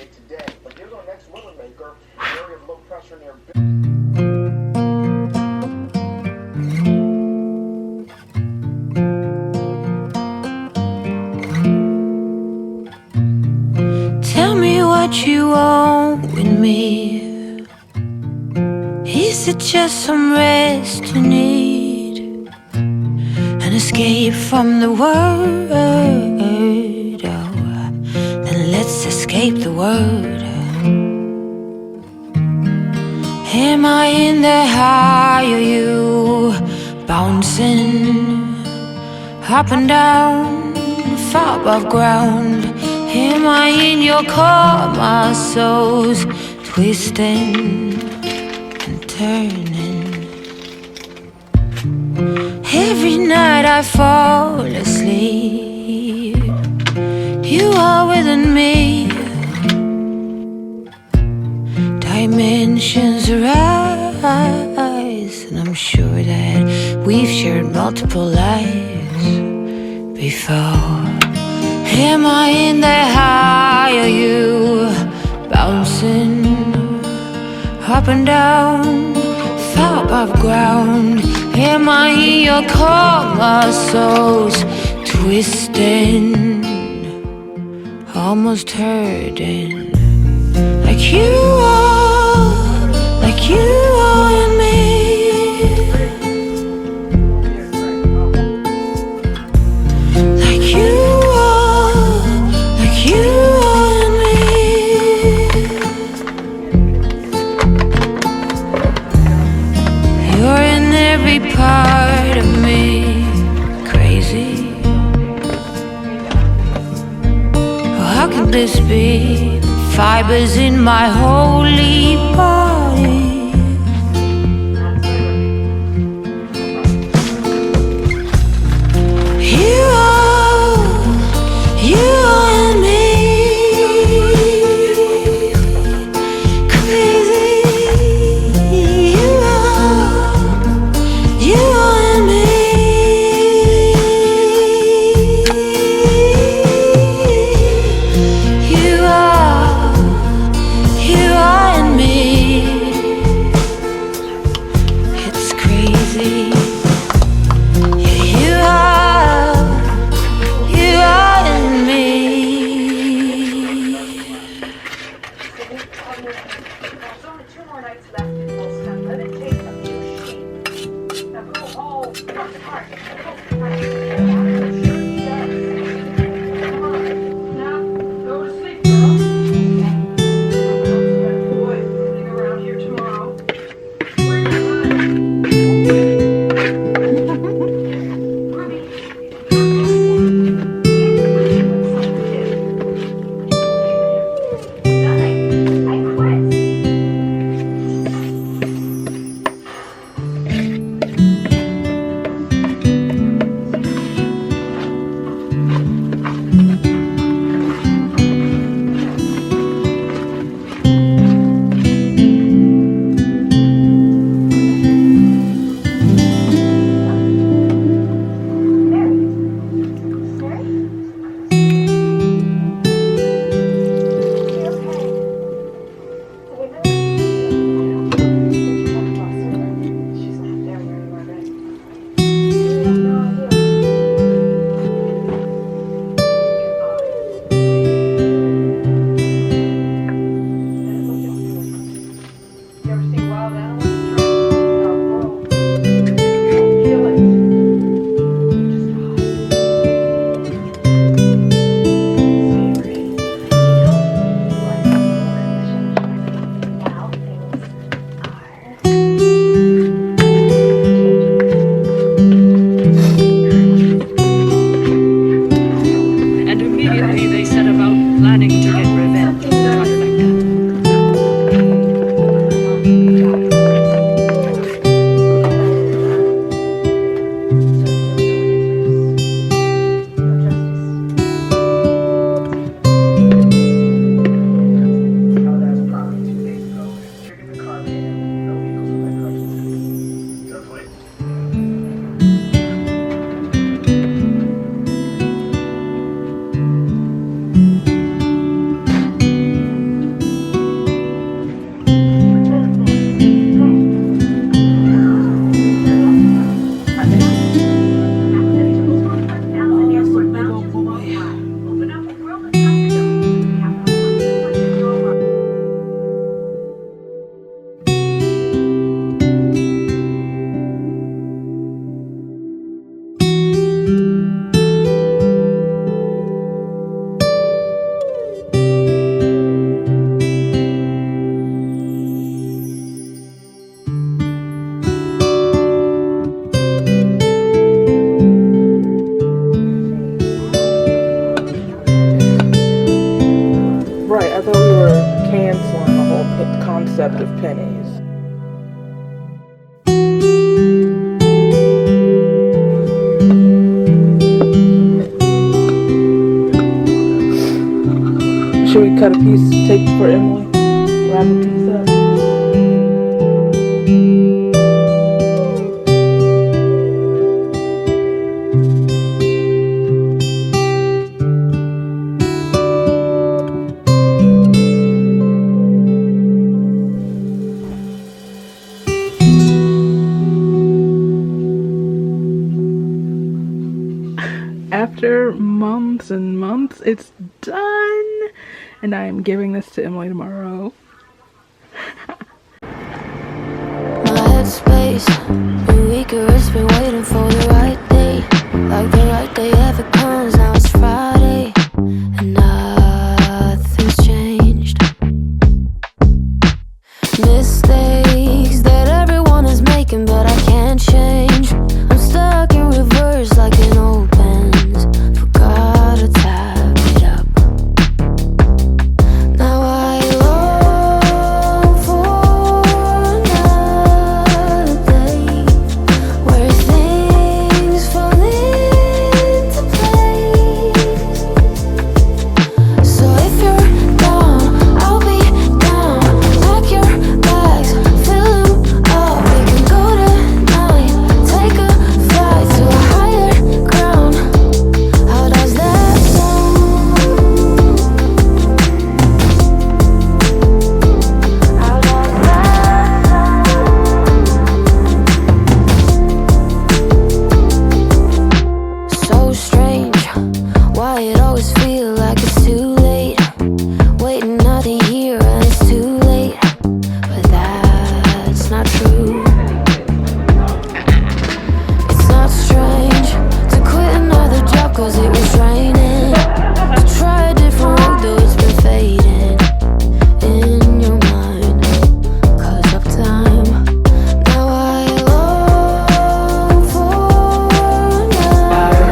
day to day. But here's our next weather maker, an area of low pressure near. Tell me what you want with me. Is it just some rest you need? An escape from the world? Oh, then let's escape the world. Am I in the high? Are you bouncing up and down, far above ground? Am I in your car? My soul's twisting and turning. Every night I fall asleep, you are within me. Dimensions rise, and I'm sure that we've shared multiple lives before. Am I in the high? Are you bouncing up and down, far above ground? Am I in your car? My soul's twisting, almost hurting. Like you are in me. Like you are in me. You're in every part of me. Crazy. Oh, how can this be? Fibers in my holy body. You are in me. Crazy. You are in me. You are in me. I thought we were canceling the whole concept of pennies. Should we cut a piece, take for Emily? Wrap a piece up? After months and months, it's done, and I am giving this to Emily tomorrow. My headspace been weaker, it's been waiting for the right day. Like the right day ever comes, now it's Friday, and nothing's changed. Mistakes that everyone is making, but I can't change. I'm stuck in reverse like an old Benz. Forgot to tap it up. Now I long for another day where things fall into place. So if you're down, I'll be down. Pack your bags, fill them up. We can go tonight, take a flight to a higher ground. How does that sound? How does that sound? So strange, why it always feel like it's too late. Waiting nothing here and it's too late. But that's not true. It's not strange to quit another job cause it was draining. To try a different road though it's been fading in your mind cause of time. Now I long for another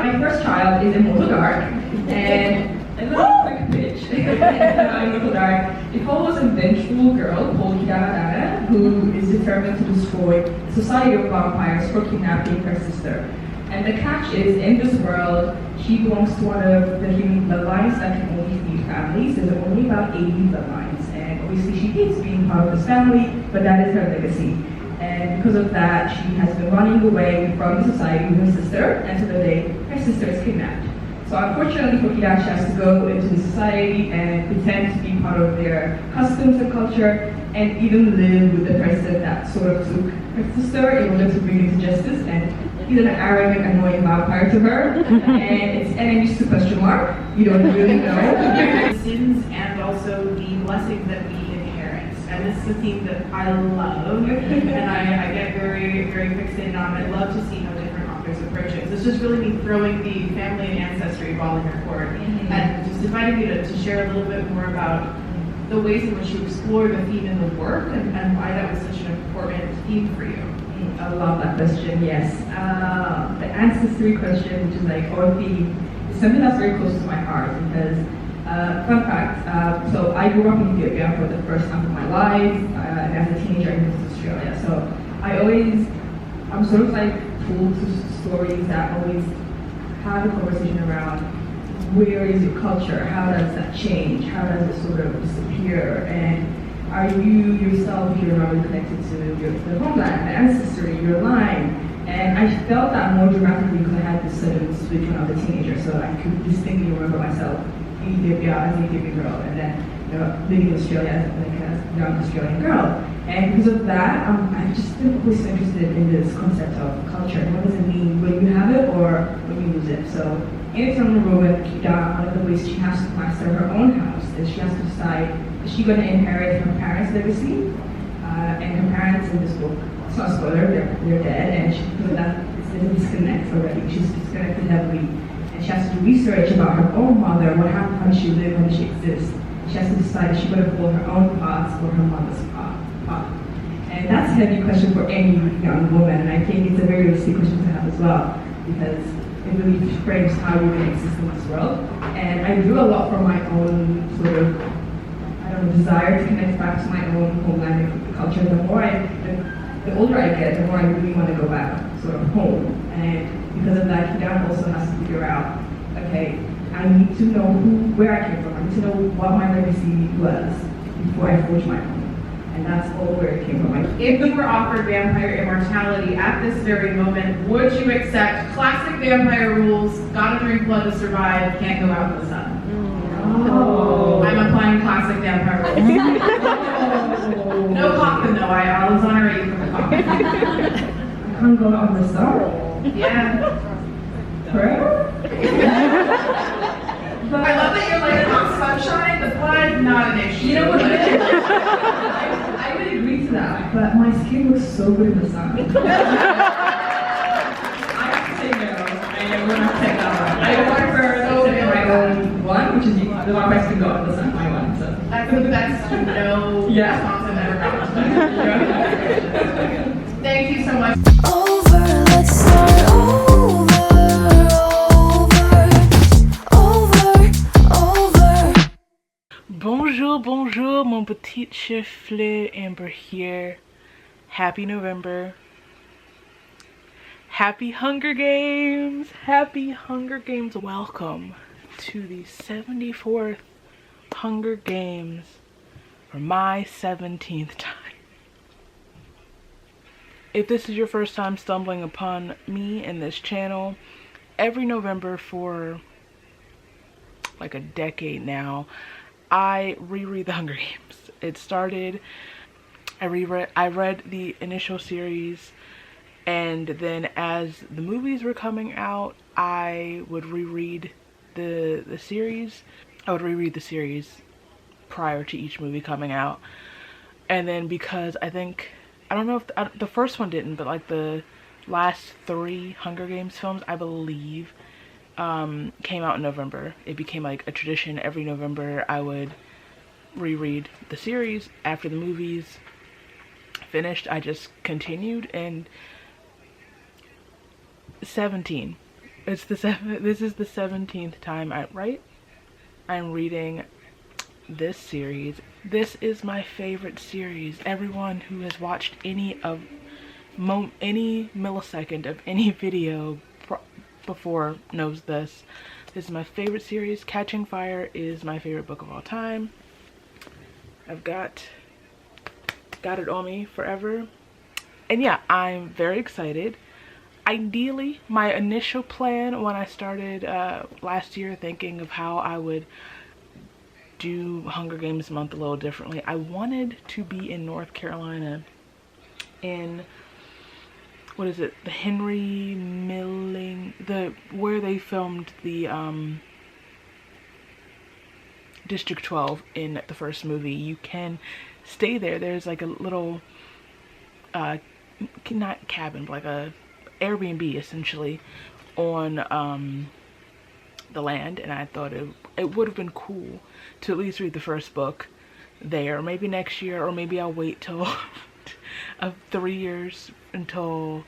My first child is Immortal Dark, and a little quick pitch. Immortal Dark. It follows a vengeful girl called Girma who is determined to destroy the society of vampires for kidnapping her sister. And the catch is, in this world, she belongs to one of the human bloodlines that can only feed families. There's only about 80 bloodlines, and obviously she hates being part of this family, but that is her legacy. And because of that, she has been running away from the society with her sister until the day her sister is kidnapped. So unfortunately for Kira, she has to go into the society and pretend to be part of their customs and culture, and even live with the person that sort of took her sister in order to bring it to justice. And he's an arrogant, annoying vampire to her, and it's enemies to question mark. You don't really know. The sins and also the blessings that we inherit. And this is a theme that I love, and I get very, very fixated on. I love to see how different authors approach it. So it's just really me throwing the family and ancestry ball in your court, and just inviting me to share a little bit more about the ways in which you explore the theme in the work, and why that was such an important theme for you. I love that question, yes. The ancestry question, which is like our theme, is something that's very close to my heart because, fun fact, so I grew up in Ethiopia for the first time of my life, and as a teenager I moved to Australia. So I'm sort of like pulled to stories that always have a conversation around where is your culture, how does that change, how does it sort of disappear, and are you yourself, if you're not really connected to the homeland, the ancestry, your line? And I felt that more dramatically because I had this sudden switch when I was a teenager, so I could distinctly remember myself in Ethiopia as an Ethiopian girl, and then living in Australia as like a young Australian girl. And because of that, I've just been always interested in this concept of culture. What does it mean when you have it or when you lose it? So anytime in Rowan, one of the ways she has to master her own house is she has to decide, is she going to inherit her parents' legacy? And her parents in this book, it's not a spoiler, they're dead, and because of that, it's there's a disconnect already. She's disconnected heavily. And she has to do research about her own mother, what happened, how did she live, how did she exist. She has to decide if she's going to follow her own path or her mother's path. And that's a heavy question for any young woman, and I think it's a very risky question to have as well, because it really frames how you're going to exist in this world. And I drew a lot from my own sort of, desire to connect back to my own homeland and culture. The older I get, the more I really want to go back sort of home. And because of that, Kidan also has to figure out, okay, I need to know where I came from. I need to know what my legacy was before I forge my own. And that's all where it came from. If you were offered vampire immortality at this very moment, would you accept classic vampire rules? Gotta drink blood to survive, can't go out in the sun. Oh. I'm applying classic vampire rules. No coffin though, I was honorary for the coffin. I can't go out in the sun? Yeah. Forever? I love that you're like, not sunshine, the blood, not an issue. You know what? I would agree to that, but my skin looks so good in the sun. I have to say no. I will not take that one. I prefer to my own one, which is the vampires can go in the sun, my one. So. That's the best no response I've ever gotten. Thank you so much. Over, let's start over. Bonjour, bonjour, mon petit chifle, Amber here. Happy November. Happy Hunger Games. Happy Hunger Games. Welcome to the 74th Hunger Games for my 17th time. If this is your first time stumbling upon me and this channel, every November for like a decade now, I reread the Hunger Games. It started, I read the initial series, and then as the movies were coming out, I would reread the series. I would reread the series prior to each movie coming out. And then because I don't know if the first one didn't, but like the last 3 Hunger Games films, I believe, came out in November. It became like a tradition. Every November I would reread the series. After the movies finished, I just continued. And 17, this is the 17th time I'm reading this series. This is my favorite series. Everyone who has watched any millisecond of any video before knows this. This is my favorite series. Catching Fire is my favorite book of all time. I've got it on me forever. And yeah, I'm very excited. Ideally, my initial plan when I started last year thinking of how I would do Hunger Games month a little differently, I wanted to be in North Carolina in, what is it, the Henry Milling, where they filmed the District 12 in the first movie. You can stay there. There's like a little not cabin, but like a Airbnb essentially on the land, and I thought it would have been cool to at least read the first book there. Maybe next year, or maybe I'll wait till 3 years until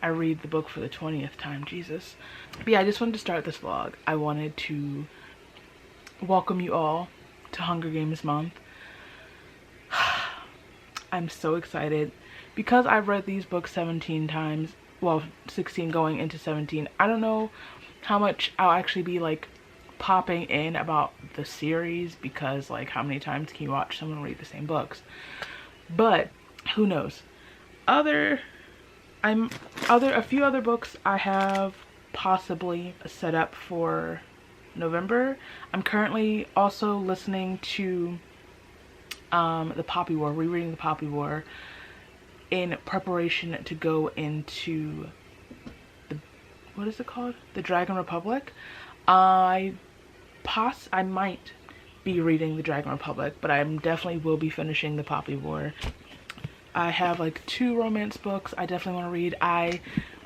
I read the book for the 20th time. Jesus. But yeah, I just wanted to start this vlog. I wanted to welcome you all to Hunger Games month. I'm so excited because I've read these books 17 times, well, 16 going into 17. I don't know how much I'll actually be like popping in about the series, because like how many times can you watch someone read the same books? But who knows? A few other books I have possibly set up for November. I'm currently also listening to the Poppy War, rereading the Poppy War in preparation to go into the, what is it called? The Dragon Republic. I might be reading the Dragon Republic, but I definitely will be finishing the Poppy War. I have like 2 romance books I definitely want to read. I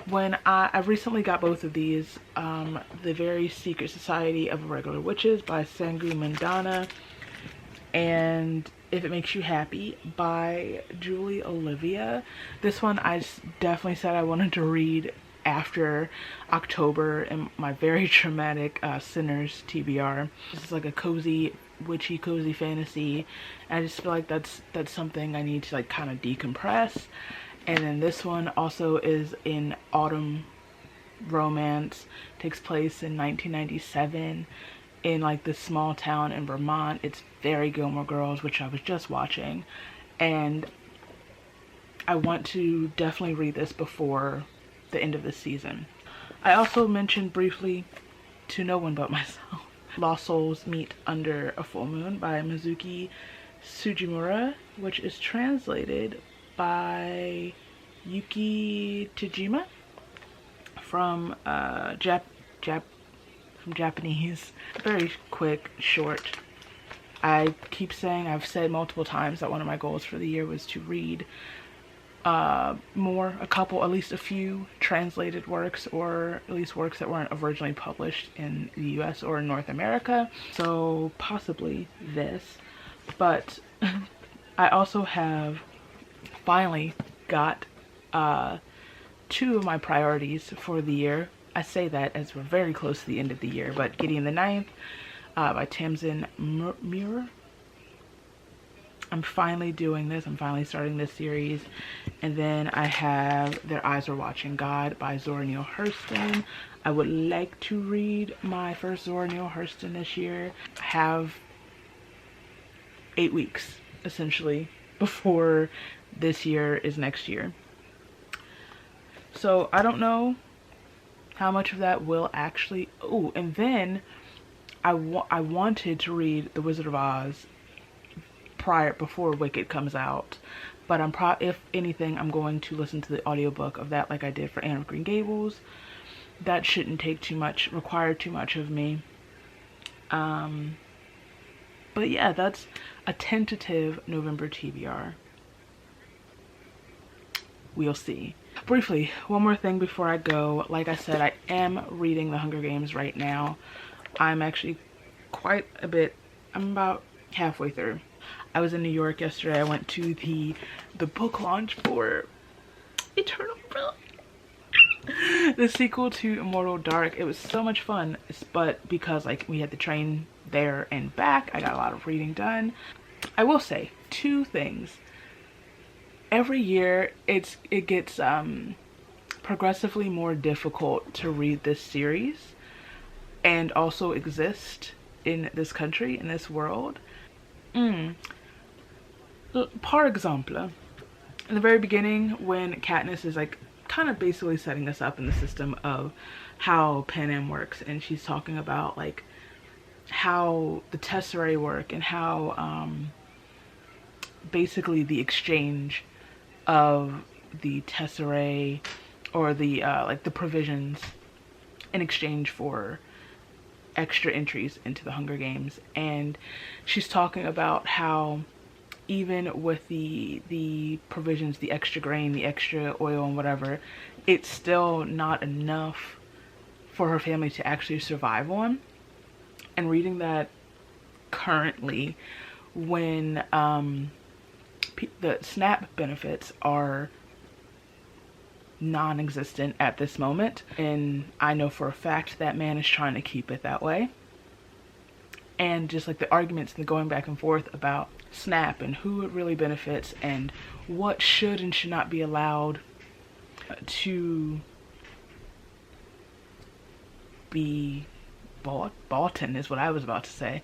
when I recently got both of these, The Very Secret Society of Irregular Witches by Sangu Mandana and If It Makes You Happy by Julie Olivia. This one I definitely said I wanted to read after October and my very traumatic Sinners TBR. This is like a cozy, witchy, cozy fantasy. And I just feel like that's something I need to like kind of decompress. And then this one also is in autumn romance, takes place in 1997 in like this small town in Vermont. It's very Gilmore Girls, which I was just watching, and I want to definitely read this before the end of the season. I also mentioned briefly To No One But Myself, Lost Souls Meet Under a Full Moon by Mizuki Sugimura, which is translated by Yuki Tajima from Japanese. Very quick, short. I keep saying, I've said multiple times that one of my goals for the year was to read at least a few translated works, or at least works that weren't originally published in the US or in North America. So possibly this, but I also have finally got two of my priorities for the year. I say that as we're very close to the end of the year, but Gideon the Ninth by Tamsin Muir. I'm finally doing this. I'm finally starting this series. And then I have Their Eyes Are Watching God by Zora Neale Hurston. I would like to read my first Zora Neale Hurston this year. I have 8 weeks, essentially, before this year is next year. So I don't know how much of that will actually... Oh, and then I wanted to read The Wizard of Oz before Wicked comes out, but if anything, I'm going to listen to the audiobook of that like I did for Anne of Green Gables. That shouldn't require too much of me. But yeah, that's a tentative November TBR. We'll see. Briefly, one more thing before I go. Like I said, I am reading The Hunger Games right now. I'm actually quite a bit, I'm about halfway through. I was in New York yesterday. I went to the book launch for Eternal Brilliance, the sequel to Immortal Dark. It was so much fun, but because like we had the train there and back, I got a lot of reading done. I will say 2 things. Every year it gets progressively more difficult to read this series and also exist in this country, in this world. Par exemple, in the very beginning, when Katniss is like kind of basically setting us up in the system of how Panem works, and she's talking about like how the Tesserae work and how basically the exchange of the Tesserae, or the like the provisions in exchange for extra entries into the Hunger Games. And she's talking about how even with the provisions, the extra grain, the extra oil and whatever, it's still not enough for her family to actually survive on. And reading that currently, when the SNAP benefits are non-existent at this moment, and I know for a fact that man is trying to keep it that way, and just like the arguments and the going back and forth about SNAP and who it really benefits and what should and should not be allowed to be bought is what I was about to say.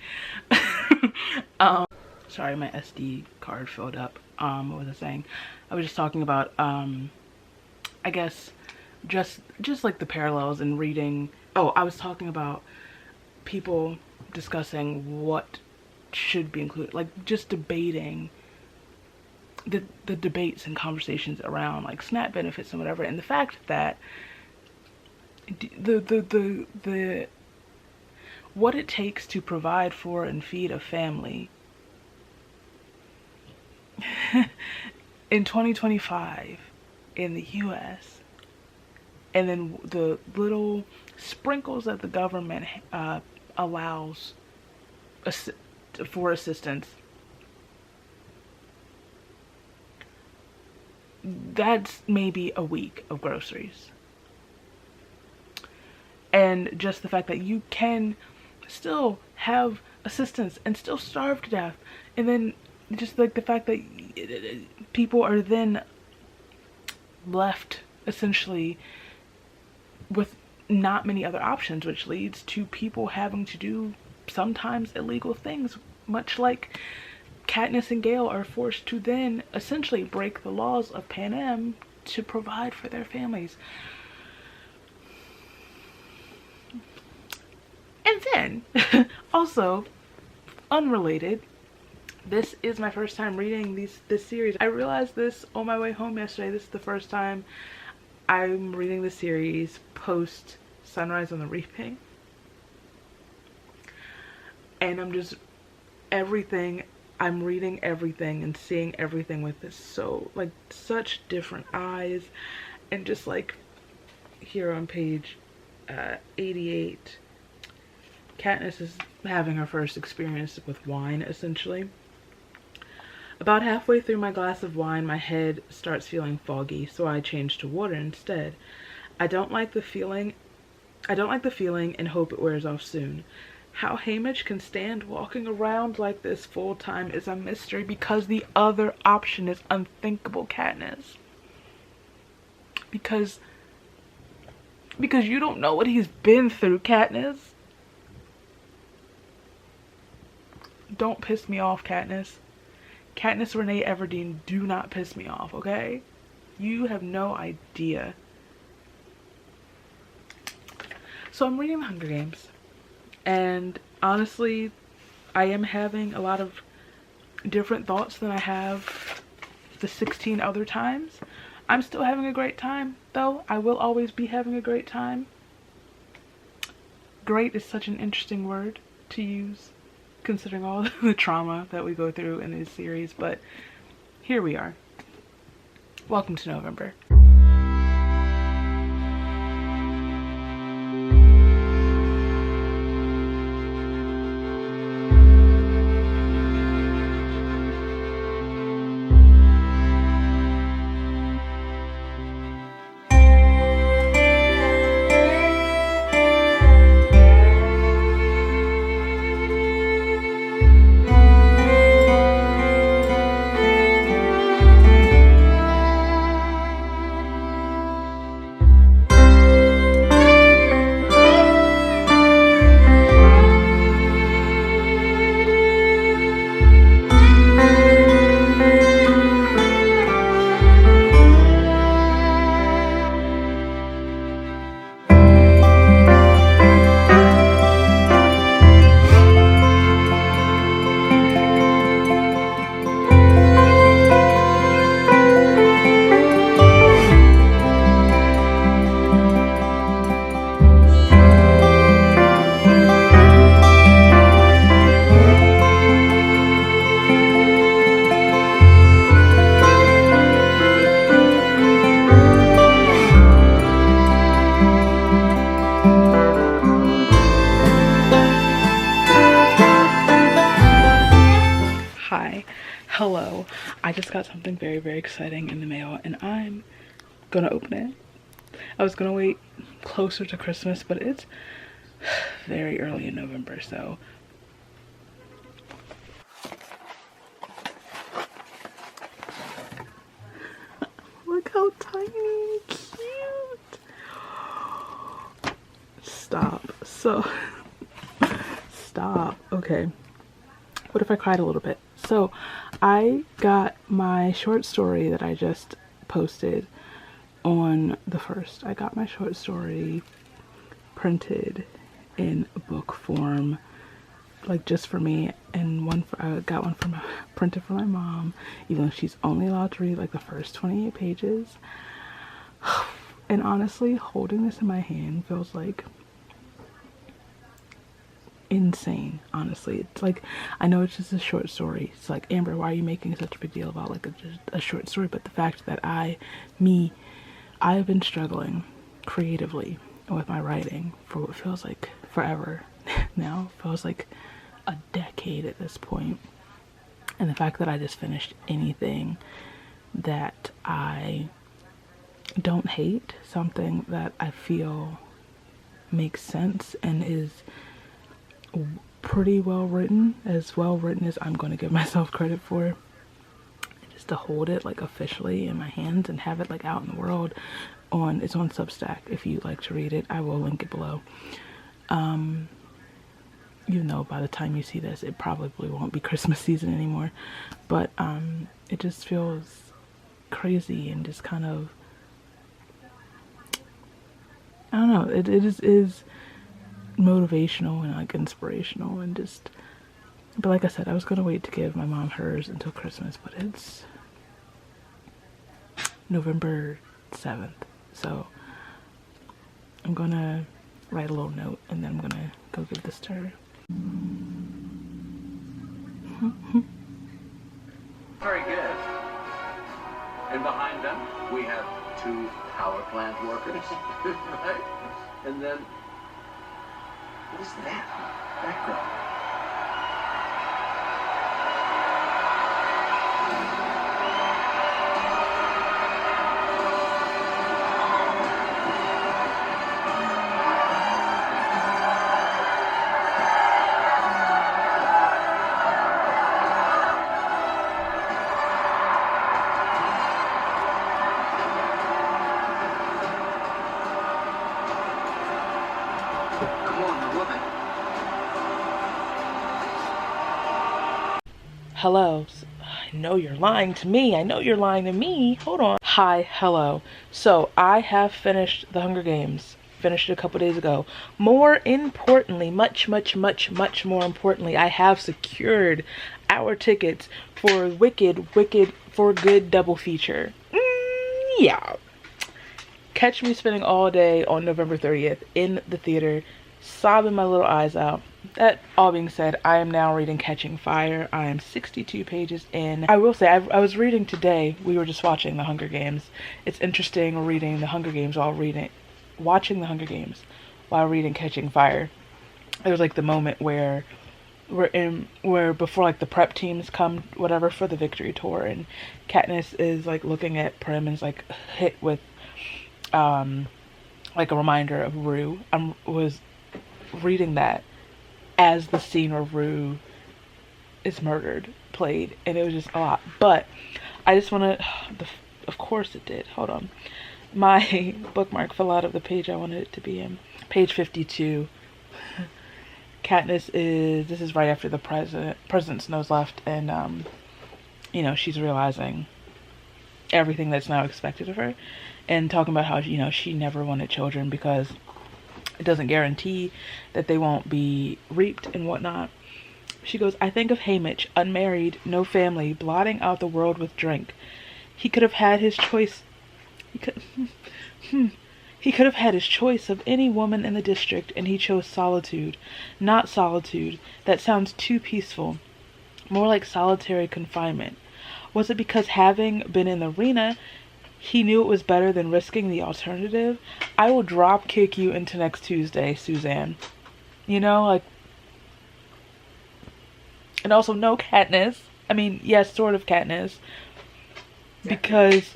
Sorry, my SD card filled up. What was I saying? I was just talking about I guess just like the parallels in reading. Oh, I was talking about people discussing what should be included, like just debating the debates and conversations around like SNAP benefits and whatever, and the fact that the what it takes to provide for and feed a family in 2025 in the US and then the little sprinkles that the government allows for assistance, that's maybe a week of groceries. And just the fact that you can still have assistance and still starve to death, and then just like the fact that people are then left essentially with not many other options, which leads to people having to do sometimes illegal things, much like Katniss and Gale are forced to then essentially break the laws of Panem to provide for their families. And then, also, unrelated, this is my first time reading this series. I realized this on my way home yesterday. This is the first time I'm reading the series post Sunrise on the Reaping. And I'm just, I'm reading everything and seeing everything with this so, like, such different eyes. And just like here on page 88, Katniss is having her first experience with wine, essentially. About halfway through my glass of wine, my head starts feeling foggy, so I change to water instead. I don't like the feeling and hope it wears off soon. How Haymitch can stand walking around like this full time is a mystery, because the other option is unthinkable, Katniss. Because you don't know what he's been through, Katniss. Don't piss me off, Katniss. Katniss Renee Everdeen, do not piss me off, okay? You have no idea. So I'm reading The Hunger Games, and honestly, I am having a lot of different thoughts than I have the 16 other times. I'm still having a great time, though. I will always be having a great time. Great is such an interesting word to use, considering all the trauma that we go through in this series, but here we are. Welcome to November. Hello, I just got something very, very exciting in the mail, and I'm gonna open it. I was gonna wait closer to Christmas, but it's very early in November, so look how tiny and cute. Stop. Stop. Okay, what if I cried a little bit? So I got my short story that I just posted on the 1st. I got my short story printed in book form, like just for me, and I got one printed for my mom, even though she's only allowed to read like the first 28 pages. And honestly, holding this in my hand feels like insane. Honestly, it's like, I know it's just a short story. It's like, Amber, why are you making such a big deal about like a short story? But the fact that I've been struggling creatively with my writing for what feels like forever now. Feels like a decade at this point. And the fact that I just finished anything that I don't hate, something that I feel makes sense and is pretty well written as I'm going to give myself credit for, just to hold it like officially in my hands and have it like out in the world. It's on Substack if you'd like to read it. I will link it below. Even though by the time you see this it probably won't be Christmas season anymore, but it just feels crazy and just kind of, I don't know, it is motivational and like inspirational and just, but like I said, I was gonna wait to give my mom hers until Christmas, but it's November 7th, so I'm gonna write a little note and then I'm gonna go give this to her. Very good. And behind them, we have 2 power plant workers, right? And then, what is that background? Hello. I know you're lying to me. I know you're lying to me. Hold on. Hi, hello. So I have finished The Hunger Games. Finished it a couple days ago. More importantly, much more importantly, I have secured our tickets for Wicked for Good double feature. Yeah. Catch me spending all day on November 30th in the theater, sobbing my little eyes out. That all being said, I am now reading Catching Fire. I am 62 pages in. I will say, I was reading today. We were just watching The Hunger Games. It's interesting reading The Hunger Games while watching The Hunger Games while reading Catching Fire. There was like the moment where before like the prep teams come, whatever, for the victory tour, and Katniss is like looking at Prim and is like hit with like a reminder of Rue. I was reading that as the scene where Rue is murdered played, and it was just a lot. But I just want to, of course it did, hold on, my bookmark fell out of the page I wanted it to be in. Page 52. Katniss this is right after the President Snow's left, and you know, she's realizing everything that's now expected of her, and talking about how, you know, she never wanted children because it doesn't guarantee that they won't be reaped and whatnot. She goes, I think of Haymitch, unmarried, no family, blotting out the world with drink. He could have had his choice. He could have had his choice of any woman in the district, and he chose solitude. Not solitude. That sounds too peaceful. More like solitary confinement. Was it because, having been in the arena, he knew it was better than risking the alternative? I will drop kick you into next Tuesday, Suzanne. You know, like, and also no Katniss. I mean, yes, sort of Katniss. Because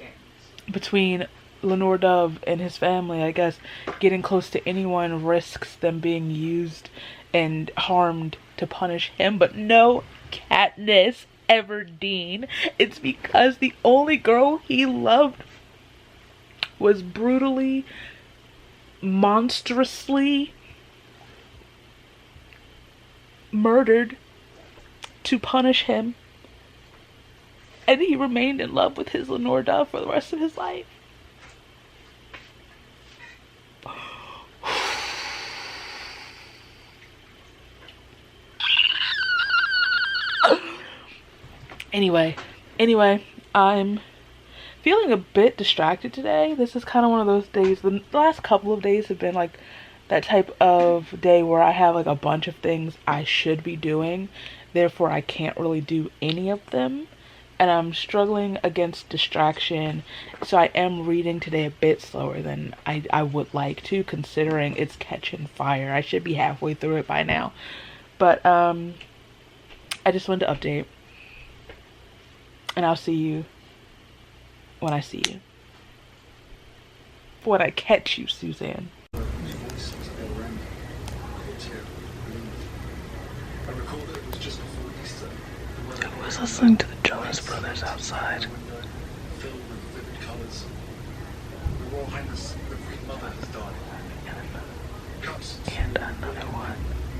between Lenore Dove and his family, I guess, getting close to anyone risks them being used and harmed to punish him. But no Katniss Everdeen. It's because the only girl he loved was brutally, monstrously murdered to punish him, and he remained in love with his Lenore Dove for the rest of his life. Anyway, I'm feeling a bit distracted today. This is kind of one of those days. The last couple of days have been like that type of day where I have like a bunch of things I should be doing, therefore I can't really do any of them. and I'm struggling against distraction, so I am reading today a bit slower than I would like to, considering it's catching fire. I should be halfway through it by now, but I just wanted to update, and I'll see you when I see you. When I catch you, Suzanne. I was listening to the Jonas Brothers outside. Filled with vivid colours. The Royal Highness, the Queen Mother, has died. Cups And another one.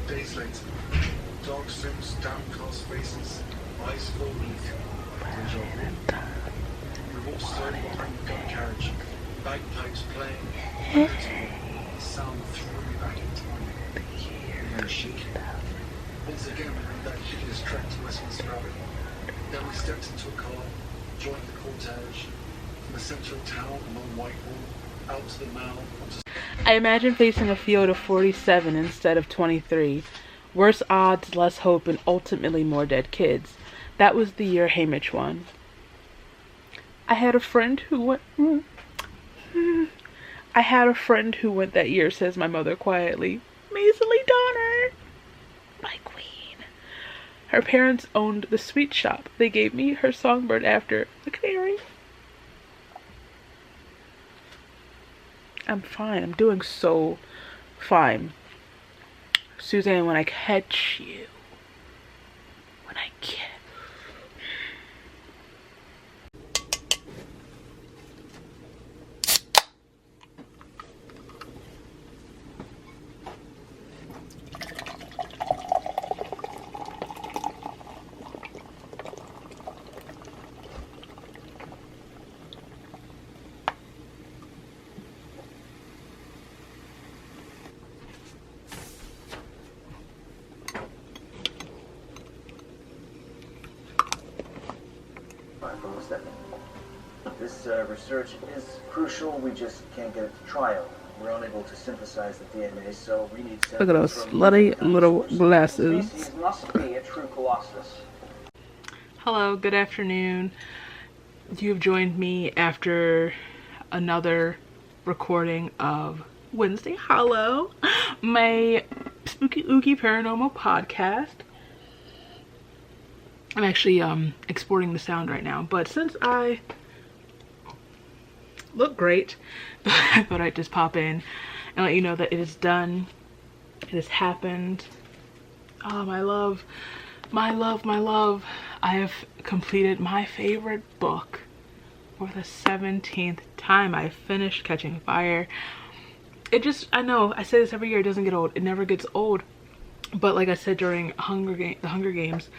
days later, dark suits, downcast faces, eyes full of we walked slowly behind the gun carriage, bagpipes playing, the sound threw me back in time. Very shaky. Once again, we made that hideous trek to Westminster Abbey. Then we stepped into a car, joined the cortege, from the centre of town along Whitehall, out to the Mall, onto... I imagine facing a field of 47 instead of 23. Worse odds, less hope, and ultimately more dead kids. That was the year Hamish won. I had a friend who went... I had a friend who went that year, says my mother quietly. Measly Donner! My queen. Her parents owned the sweet shop. They gave me her songbird after the canary. I'm fine. I'm doing so fine. Suzanne, when I catch you. When I catch... This research is crucial. We just can't get it to trial. We're unable to synthesize the DNA, so we need... Look at those slutty little glasses. Species must be a true colossus. Hello, good afternoon. You have joined me after another recording of Wednesday Hollow, my spooky ooky paranormal podcast. I'm actually exporting the sound right now, but since I look great, I thought I'd just pop in and let you know that it is done. It has happened. Oh, my love, my love, my love. I have completed my favorite book for the 17th time. I finished Catching Fire. It just, I know, I say this every year, it doesn't get old. It never gets old. But like I said during the Hunger Games,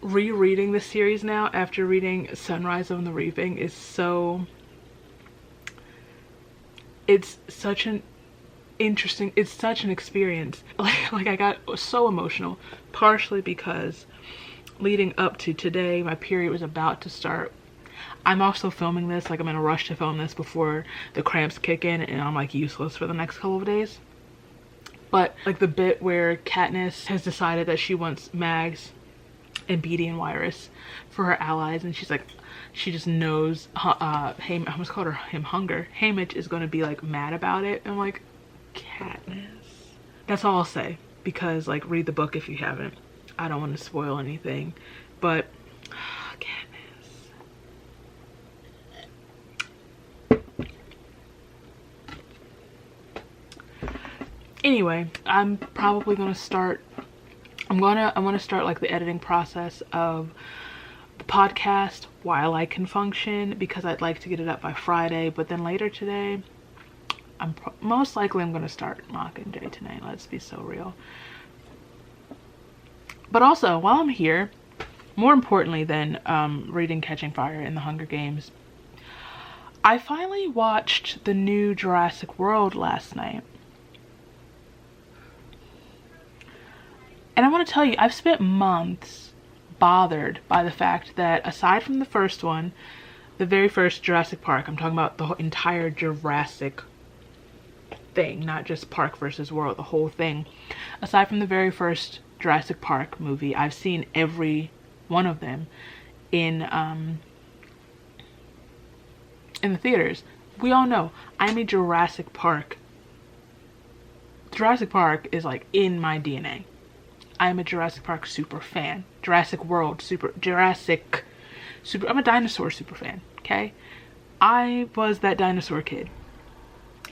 rereading this series now after reading Sunrise on the Reaping is so... It's such an interesting, it's such an experience. Like I got so emotional, partially because leading up to today, my period was about to start. I'm also filming this, like I'm in a rush to film this before the cramps kick in and I'm like useless for the next couple of days. But like the bit where Katniss has decided that she wants Mags and Beetee and Wyrus for her allies, and she's like, she just knows I almost called him Hunger. Hamish is going to be like mad about it. I'm like, Katniss. That's all I'll say, because like read the book if you haven't. I don't want to spoil anything, but Katniss. Anyway, I'm probably going to start I'm gonna start like the editing process of the podcast while I can function, because I'd like to get it up by Friday. But then later today, most likely I'm gonna start Mockingjay tonight. Let's be so real. But also, while I'm here, more importantly than reading Catching Fire and the Hunger Games, I finally watched the new Jurassic World last night. And I want to tell you, I've spent months bothered by the fact that aside from the first one, the very first Jurassic Park, I'm talking about the entire Jurassic thing, not just Park versus World, the whole thing. Aside from the very first Jurassic Park movie, I've seen every one of them in the theaters. We all know I'm a Jurassic Park. Jurassic Park is like in my DNA. I'm a Jurassic Park super fan. Jurassic World super, I'm a dinosaur super fan, okay? I was that dinosaur kid.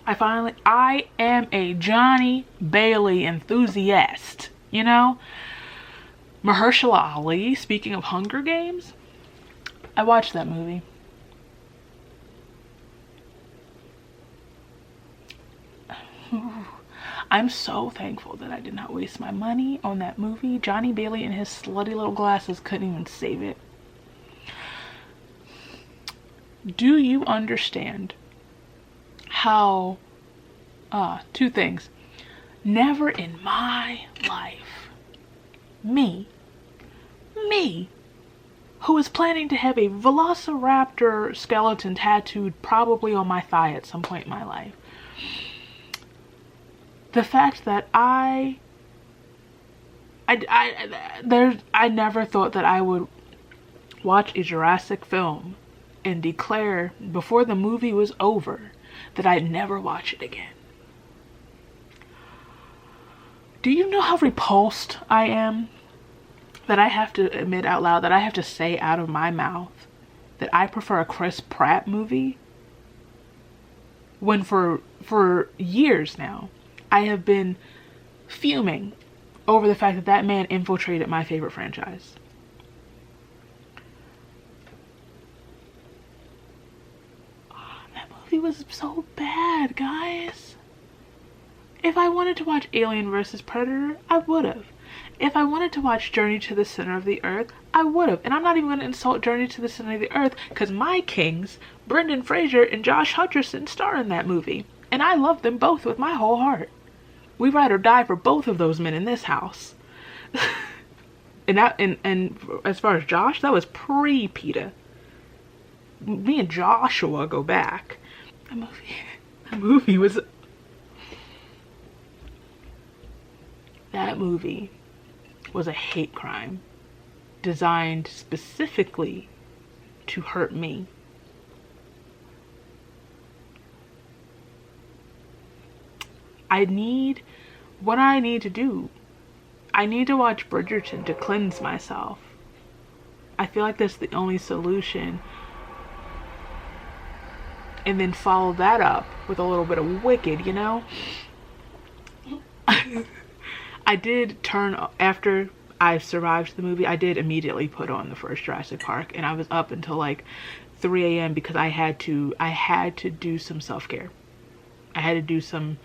I am a Johnny Bailey enthusiast, you know? Mahershala Ali, speaking of Hunger Games, I watched that movie. I'm so thankful that I did not waste my money on that movie. Johnny Bailey and his slutty little glasses couldn't even save it. Do you understand how, two things. Never in my life, me, who is planning to have a velociraptor skeleton tattooed probably on my thigh at some point in my life, the fact that I never thought that I would watch a Jurassic film and declare before the movie was over that I'd never watch it again. Do you know how repulsed I am that I have to admit out loud, that I have to say out of my mouth that I prefer a Chris Pratt movie, when for years now I have been fuming over the fact that that man infiltrated my favorite franchise. That movie was so bad, guys. If I wanted to watch Alien vs. Predator, I would have. If I wanted to watch Journey to the Center of the Earth, I would have. And I'm not even going to insult Journey to the Center of the Earth, because my kings, Brendan Fraser and Josh Hutcherson, star in that movie. And I love them both with my whole heart. We ride or die for both of those men in this house. and as far as Josh, that was pre-PETA. Me and Joshua go back. That movie was a hate crime designed specifically to hurt me. What I need to do, I need to watch Bridgerton to cleanse myself. I feel like that's the only solution. And then follow that up with a little bit of Wicked, you know? I did turn, after I survived the movie, I did immediately put on the first Jurassic Park, and I was up until like 3 a.m. because I had to do some self-care. I had to do some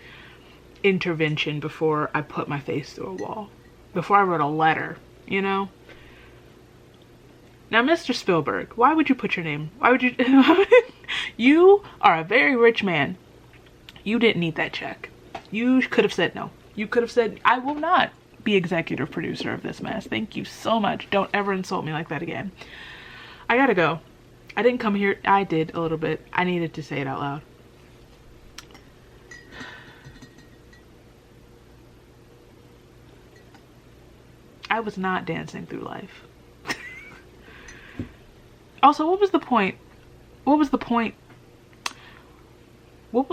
intervention before I put my face through a wall, before I wrote a letter, you know? Now, Mr. Spielberg, why would you put your name? Why would you? You are a very rich man. You didn't need that check. You could have said no. You could have said, I will not be executive producer of this mess. Thank you so much. Don't ever insult me like that again. I gotta go. I didn't come here. I did a little bit. I needed to say it out loud. I was not dancing through life. Also, what was the point? What was the point? What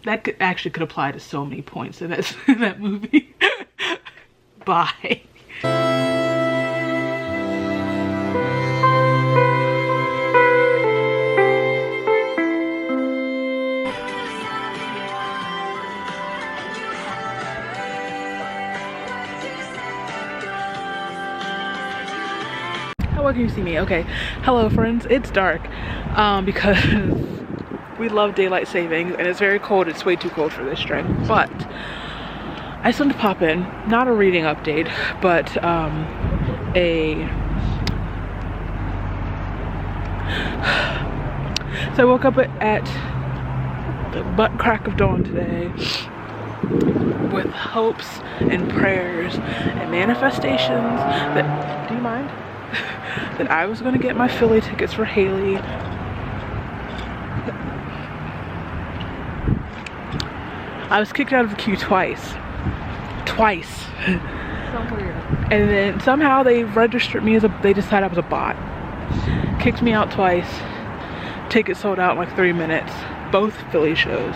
that actually could apply to so many points in that movie. Bye. How well can you see me? Okay. Hello, friends. It's dark because we love daylight savings and it's very cold. It's way too cold for this stream. But I just wanted to pop in, not a reading update, but so I woke up at the butt crack of dawn today with hopes and prayers and manifestations that, do you mind? That I was gonna get my Philly tickets for Haley. I was kicked out of the queue twice. So weird. And then somehow they registered me as they decided I was a bot. Kicked me out twice. Tickets sold out in like 3 minutes. Both Philly shows.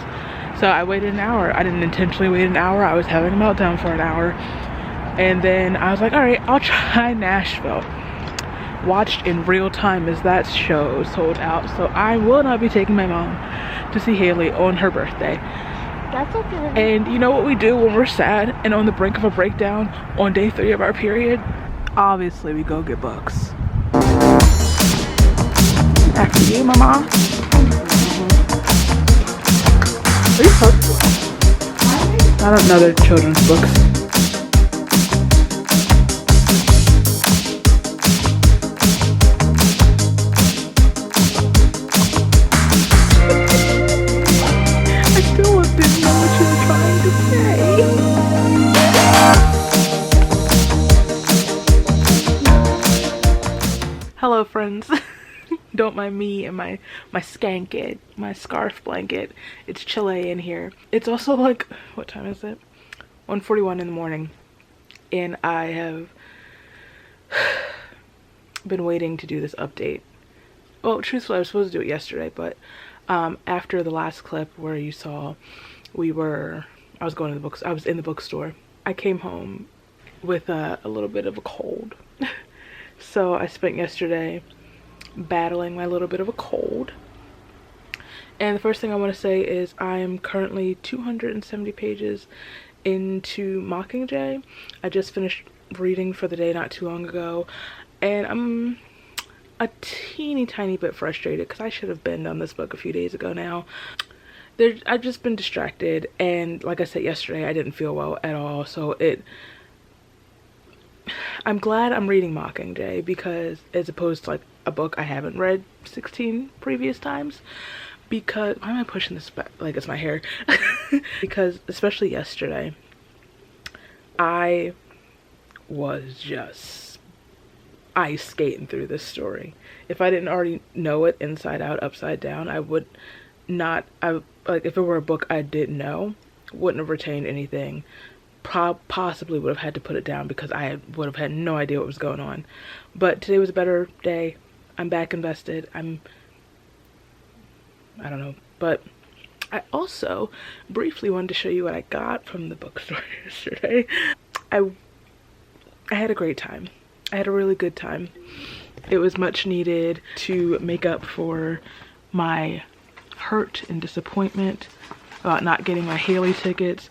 So I waited an hour. I didn't intentionally wait an hour. I was having a meltdown for an hour. And then I was like, all right, I'll try Nashville. Watched in real time as that show sold out. So I will not be taking my mom to see Haley on her birthday. That's okay. And you know what we do when we're sad and on the brink of a breakdown on day 3 of our period? Obviously, we go get books. After you, mama. Are you hurtful? I don't know their children's books. I still didn't know what you were trying to say. Hello, friends. Don't mind me and my skanket, my scarf blanket. It's chilly in here. It's also like, what time is it? 1:41 in the morning. And I have been waiting to do this update. Well, truthfully, I was supposed to do it yesterday, but after the last clip where you saw I was going to the books, I was in the bookstore. I came home with a little bit of a cold. So I spent yesterday battling my little bit of a cold. And the first thing I want to say is I am currently 270 pages into Mockingjay. I just finished reading for the day not too long ago, and I'm a teeny tiny bit frustrated because I should have been done this book a few days ago now. I've just been distracted, and like I said yesterday, I didn't feel well at all, so I'm glad I'm reading Mockingjay, because as opposed to like a book I haven't read 16 previous times, because why am I pushing this back like it's my hair? Because especially yesterday I was just ice skating through this story. If I didn't already know it inside out, upside down, I would not, like if it were a book I didn't know, wouldn't have retained anything. Possibly would have had to put it down because I would have had no idea what was going on. But today was a better day. I'm back invested. I don't know. But I also briefly wanted to show you what I got from the bookstore yesterday. I had a great time. I had a really good time. It was much needed to make up for my hurt and disappointment about not getting my Haley tickets.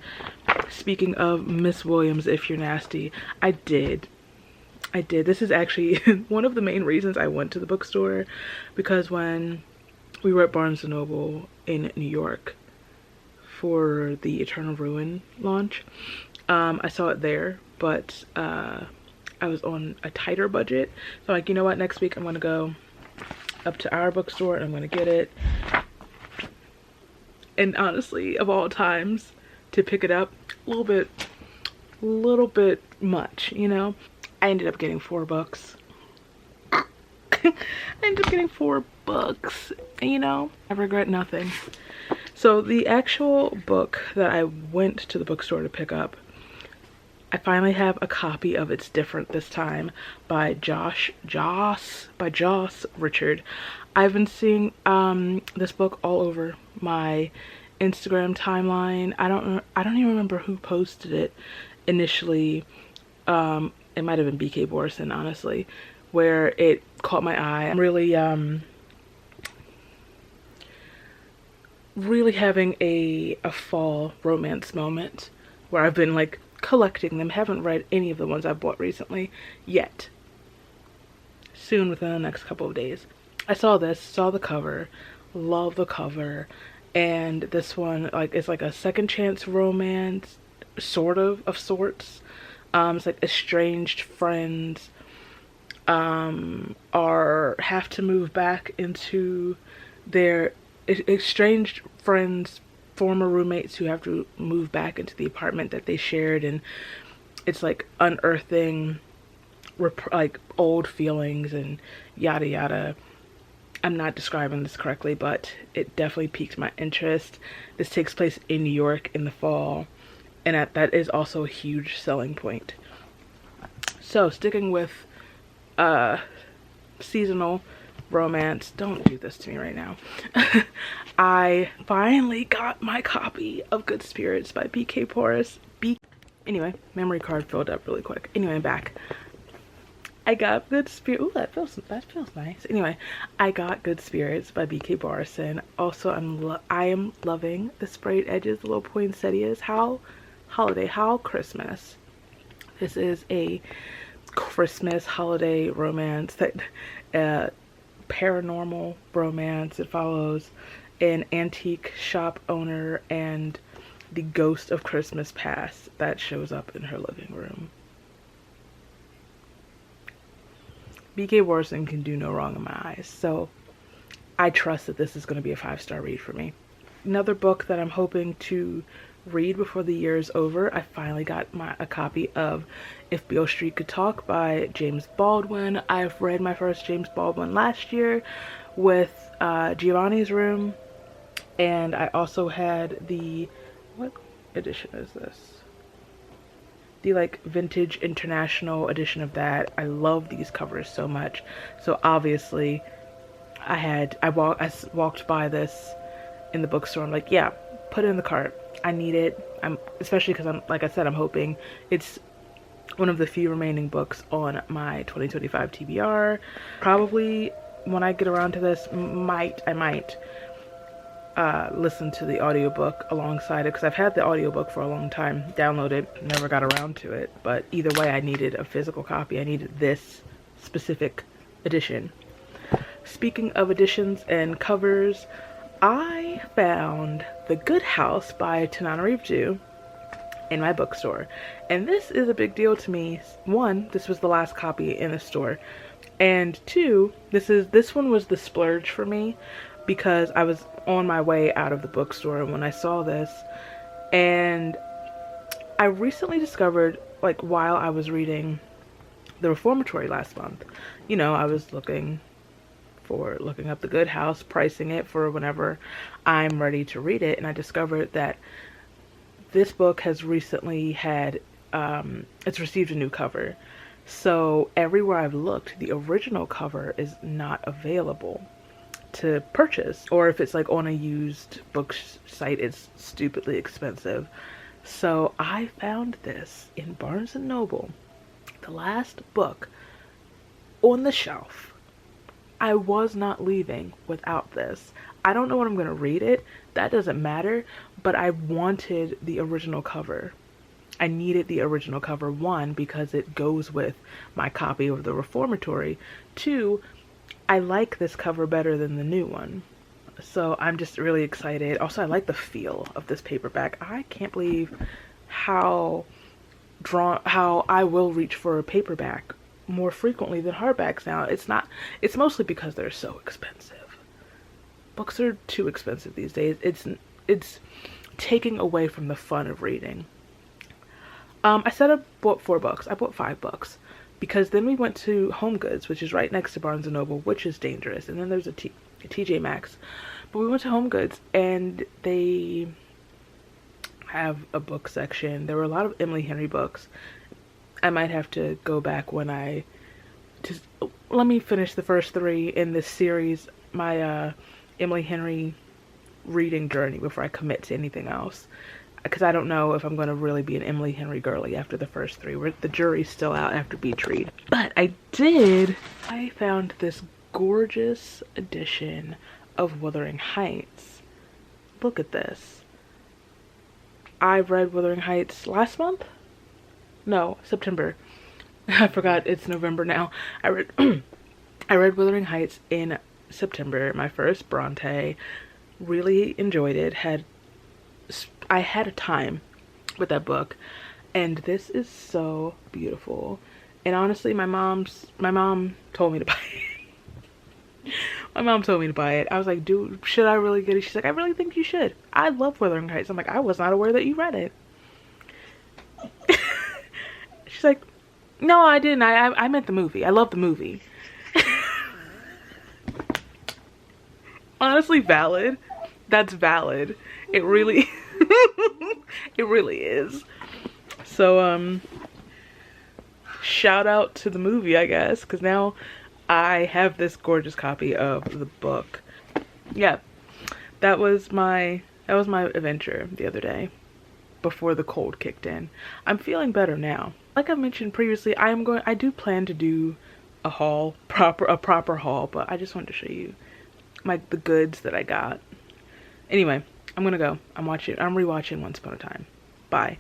Speaking of Miss Williams, if you're nasty, I did. This is actually one of the main reasons I went to the bookstore, because when we were at Barnes & Noble in New York for the Eternal Ruin launch, I saw it there, but I was on a tighter budget. So like, you know what, next week I'm gonna go up to our bookstore and I'm gonna get it. And honestly, of all times to pick it up, a little bit much, you know. I ended up getting 4 books. I ended up getting 4 books, you know. I regret nothing. So the actual book that I went to the bookstore to pick up, I finally have a copy of It's Different This Time by Joss Richard. I've been seeing this book all over my Instagram timeline. I don't even remember who posted it initially. It might have been BK Borson, honestly, where it caught my eye. I'm really having a fall romance moment where I've been like collecting them. Haven't read any of the ones I've bought recently yet. Soon, within the next couple of days. I saw the cover, love the cover, and this one, like, it's like a second chance romance, of sorts. It's like estranged friends have to move back into their estranged friends, former roommates who have to move back into the apartment that they shared, and it's like unearthing like old feelings and yada yada. I'm not describing this correctly, but it definitely piqued my interest. This takes place in New York in the fall, and that is also a huge selling point. So sticking with seasonal romance, don't do this to me right now. I finally got my copy of Good Spirits by B.K. Porras. Anyway, memory card filled up really quick. Anyway, I'm back. I got Good Spirits. Ooh, that feels nice. Anyway, I got Good Spirits by B.K. Porras. Also, I am loving the sprayed edges, the little poinsettias. How holiday, how Christmas. This is a Christmas holiday romance, that paranormal romance. It follows an antique shop owner and the ghost of Christmas past that shows up in her living room. B.K. Porras can do no wrong in my eyes, so I trust that this is going to be a 5-star read for me. Another book that I'm hoping to read before the year is over. I finally got a copy of If Beale Street Could Talk by James Baldwin. I've read my first James Baldwin last year with Giovanni's Room, and I also had the, what edition is this? The like vintage international edition of that. I love these covers so much. So obviously I walked by this in the bookstore. I'm like, yeah, put it in the cart. I need it. Especially because I'm hoping it's one of the few remaining books on my 2025 TBR. Probably when I get around to this, I might listen to the audiobook alongside it, because I've had the audiobook for a long time, downloaded, never got around to it. But either way, I needed a physical copy. I needed this specific edition. Speaking of editions and covers, I found The Good House by Tananarive in my bookstore, and this is a big deal to me. One, this was the last copy in the store, and two, this one was the splurge for me, because I was on my way out of the bookstore when I saw this. And I recently discovered, like while I was reading The Reformatory last month, you know, I was looking up The Good House, pricing it for whenever I'm ready to read it, and I discovered that this book has recently had it's received a new cover. So everywhere I've looked, the original cover is not available to purchase, or if it's like on a used book site, it's stupidly expensive. So I found this in Barnes & Noble, the last book on the shelf. I was not leaving without this. I don't know when I'm going to read it. That doesn't matter. But I wanted the original cover. I needed the original cover. One, because it goes with my copy of The Reformatory. Two, I like this cover better than the new one. So I'm just really excited. Also, I like the feel of this paperback. I can't believe how I will reach for a paperback more frequently than hardbacks now. It's mostly because they're so expensive. Books are too expensive these days. It's taking away from the fun of reading. I said I bought 4 books. I bought 5 books, because then we went to Home Goods, which is right next to Barnes & Noble, which is dangerous. And then there's a TJ Maxx. But we went to Home Goods, and they have a book section. There were a lot of Emily Henry books. I might have to go back when let me finish the first 3 in this series, my Emily Henry reading journey, before I commit to anything else. Because I don't know if I'm going to really be an Emily Henry girly after the first 3. The jury's still out after Beach Read. But I found this gorgeous edition of Wuthering Heights. Look at this. I read Wuthering Heights last month? No, September. I forgot it's November now. I read Wuthering Heights in September, my first Bronte. Really enjoyed it. I had a time with that book, and this is so beautiful. And honestly, my mom told me to buy it. My mom told me to buy it. I was like, dude, should I really get it? She's like, I really think you should. I love Wuthering Heights. I'm like, I was not aware that you read it. She's like, no, I didn't. I meant the movie. I love the movie. Honestly, valid. That's valid. It really it really is. So shout out to the movie, I guess, because now I have this gorgeous copy of the book. Yeah, that was my adventure the other day before the cold kicked in. I'm feeling better now. Like I mentioned previously, I do plan to do a haul, a proper haul, but I just wanted to show you the goods that I got. Anyway, I'm gonna go. I'm rewatching Once Upon a Time. Bye.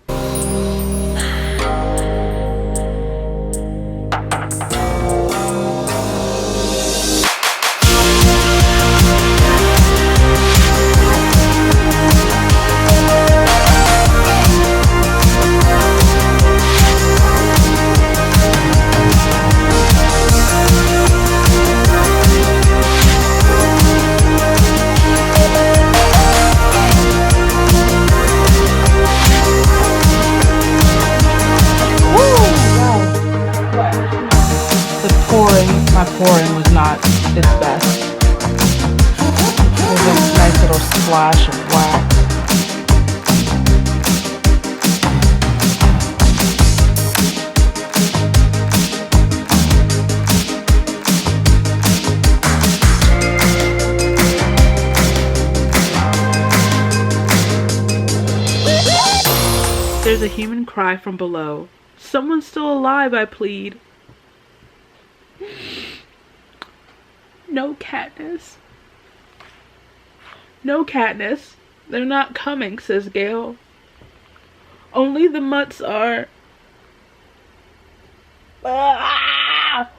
My pouring was not its best. There's a nice little splash of wax. There's a human cry from below. Someone's still alive, I plead. No, Katniss. No, Katniss. They're not coming, says Gale. Only the mutts are... Ah!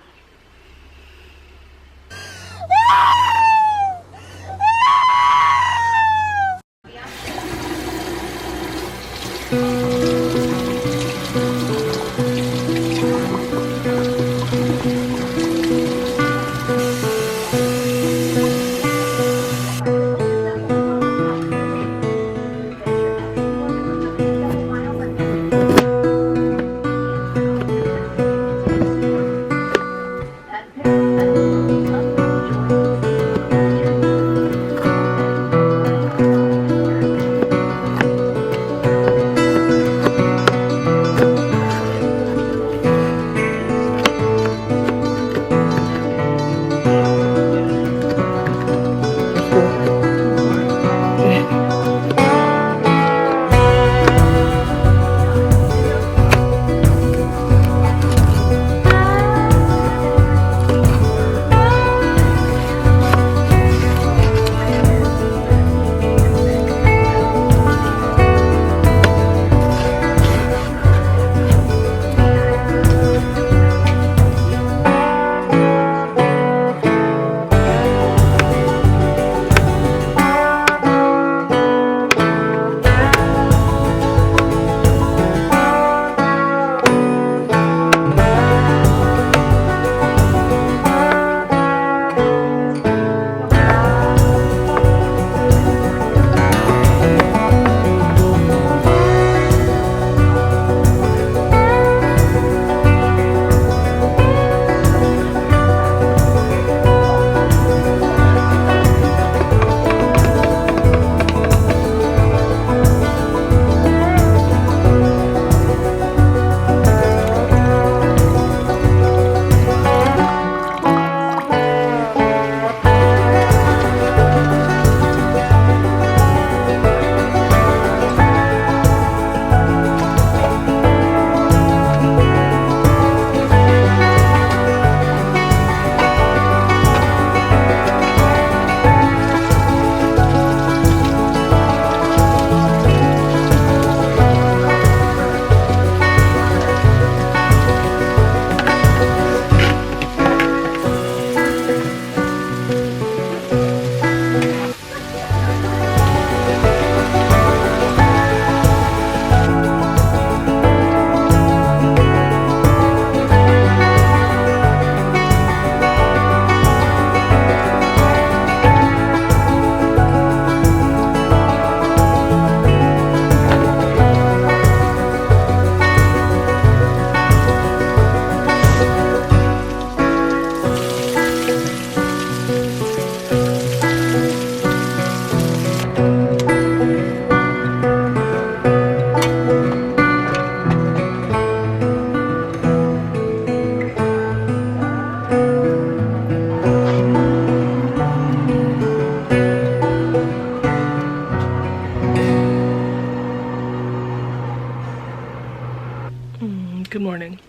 Good morning.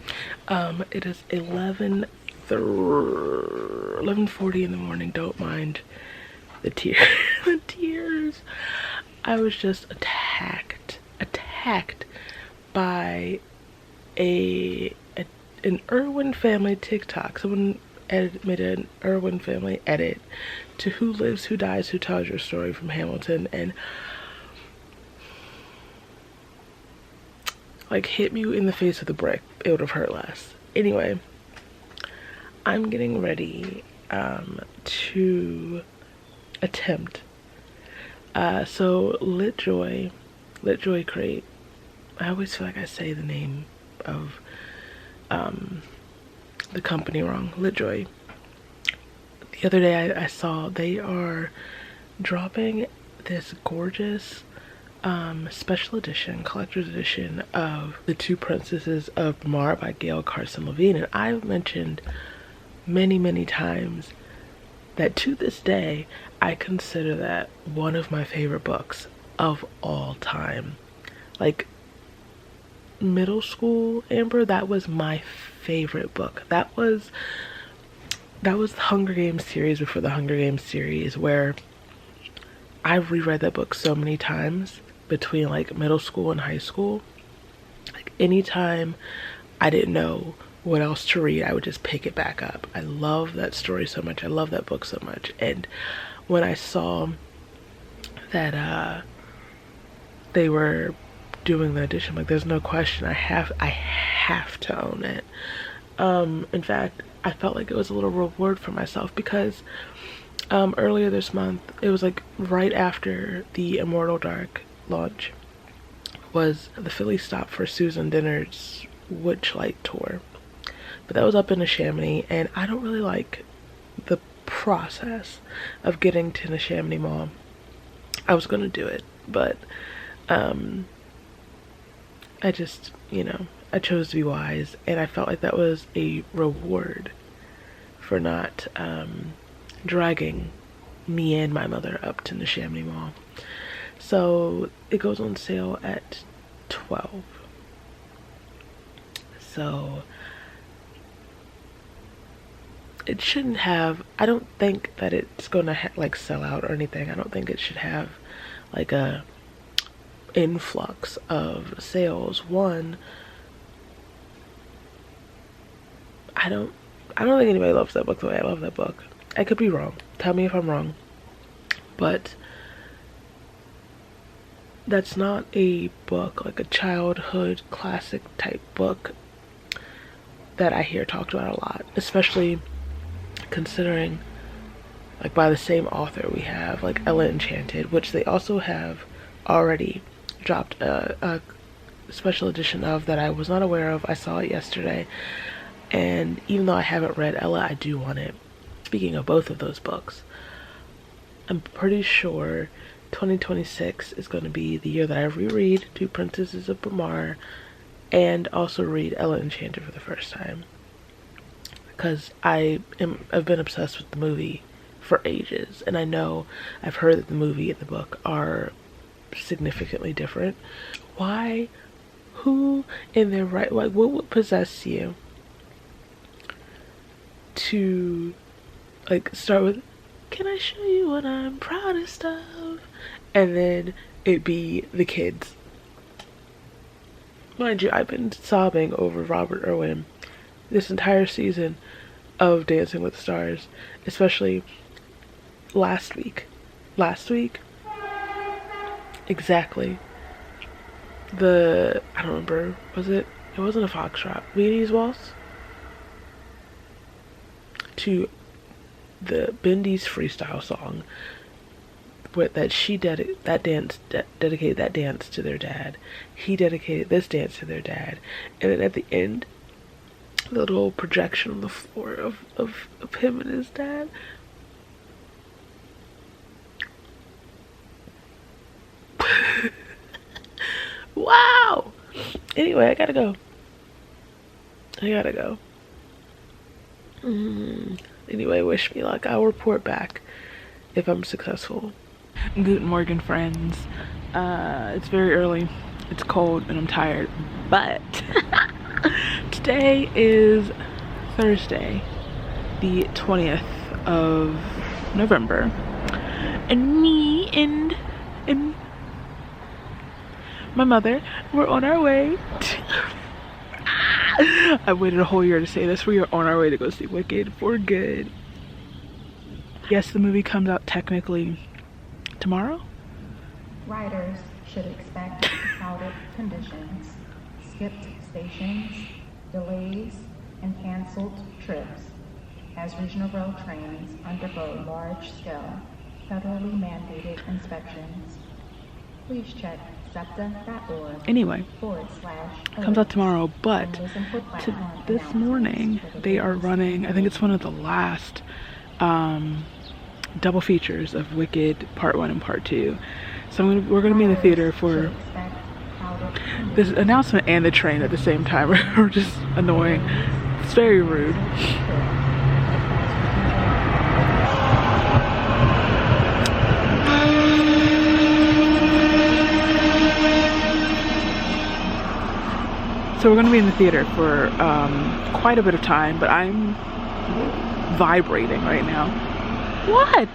It is 11:40 in the morning. Don't mind the tears. The tears. I was just attacked by an Irwin family TikTok. Someone made an Irwin family edit to Who Lives, Who Dies, Who Tells Your Story from Hamilton, and like hit me in the face with a brick. It would have hurt less. Anyway, I'm getting ready to attempt. So LitJoy Crate. I always feel like I say the name of the company wrong. LitJoy. The other day I saw they are dropping this gorgeous special edition, collector's edition of The Two Princesses of Bamar by Gail Carson Levine, and I've mentioned many times that to this day I consider that one of my favorite books of all time. Like middle school, Amber, that was my favorite book. That was the Hunger Games series before the Hunger Games series, where I've reread that book so many times between like middle school and high school. Like anytime I didn't know what else to read, I would just pick it back up. I love that story so much. I love that book so much. And when I saw that they were doing the edition, like there's no question, I have to own it. In fact, I felt like it was a little reward for myself because earlier this month, it was like right after the Immortal Dark launch, was the Philly stop for Susan Dinner's Witchlight tour. But that was up in Neshaminy, and I don't really like the process of getting to Neshaminy Mall. I was gonna do it, but I just, you know, I chose to be wise, and I felt like that was a reward for not dragging me and my mother up to Neshaminy Mall. So it goes on sale at 12. So it shouldn't have, I don't think that it's gonna like sell out or anything. I don't think it should have like a influx of sales. One, I don't think anybody loves that book the way I love that book. I could be wrong. Tell me if I'm wrong. But that's not a book, like a childhood classic type book that I hear talked about a lot, especially considering like by the same author we have like Ella Enchanted, which they also have already dropped a special edition of that I was not aware of. I saw it yesterday, and even though I haven't read Ella, I do want it. Speaking of both of those books, I'm pretty sure 2026 is going to be the year that I reread Two Princesses of Bamar and also read Ella Enchanted for the first time, because I've been obsessed with the movie for ages, and I know I've heard that the movie and the book are significantly different. Why? Who in their right, like, what would possess you to like start with, can I show you what I'm proudest of, and then it be the kids? Mind you, I've been sobbing over Robert Irwin this entire season of Dancing with the Stars, especially last week. Exactly. I don't remember, it wasn't a foxtrot. Weedy's Waltz? To the Bindi's freestyle song, that she dedicated that dance to their dad. He dedicated this dance to their dad. And then at the end, the little projection on the floor of him and his dad. Wow! Anyway, I gotta go. Anyway, wish me luck. I'll report back if I'm successful. Guten Morgen, friends. It's very early, it's cold, and I'm tired, but Today is Thursday, the 20th of November, and me and my mother, we're on our way I waited a whole year to say this. We are on our way to go see Wicked for good. Yes, the movie comes out technically tomorrow. Riders should expect crowded conditions, skipped stations, delays, and canceled trips as regional rail trains undergo large-scale, federally mandated inspections. Please check SEPTA.org. Anyway, it comes out tomorrow, but this morning they are running, I think it's one of the last double features of Wicked Part 1 and Part 2. So we're going to be in the theater for this announcement and the train at the same time. We're just annoying. It's very rude. So we're going to be in the theater for quite a bit of time, but I'm vibrating right now. What?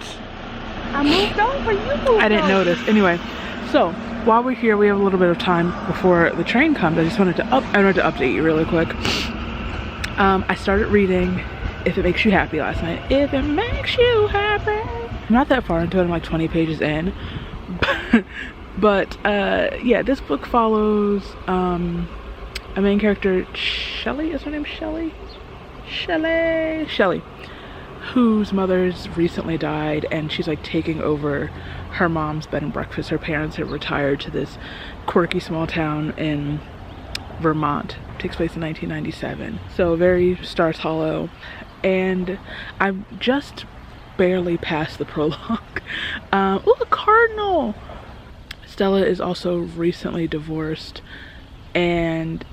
I moved over, you moved over. I didn't notice. Anyway, so while we're here, we have a little bit of time before the train comes. I just wanted to update you really quick. I started reading If It Makes You Happy last night. If it makes you happy. I'm not that far into it. I'm like 20 pages in. But yeah, this book follows a main character, Shelly. Is her name Shelly? Shelly, whose mother's recently died, and she's like taking over her mom's bed and breakfast. Her parents have retired to this quirky small town in Vermont. It takes place in 1997, so very Stars Hollow. And I'm just barely past the prologue. Oh, a cardinal! Stella is also recently divorced, and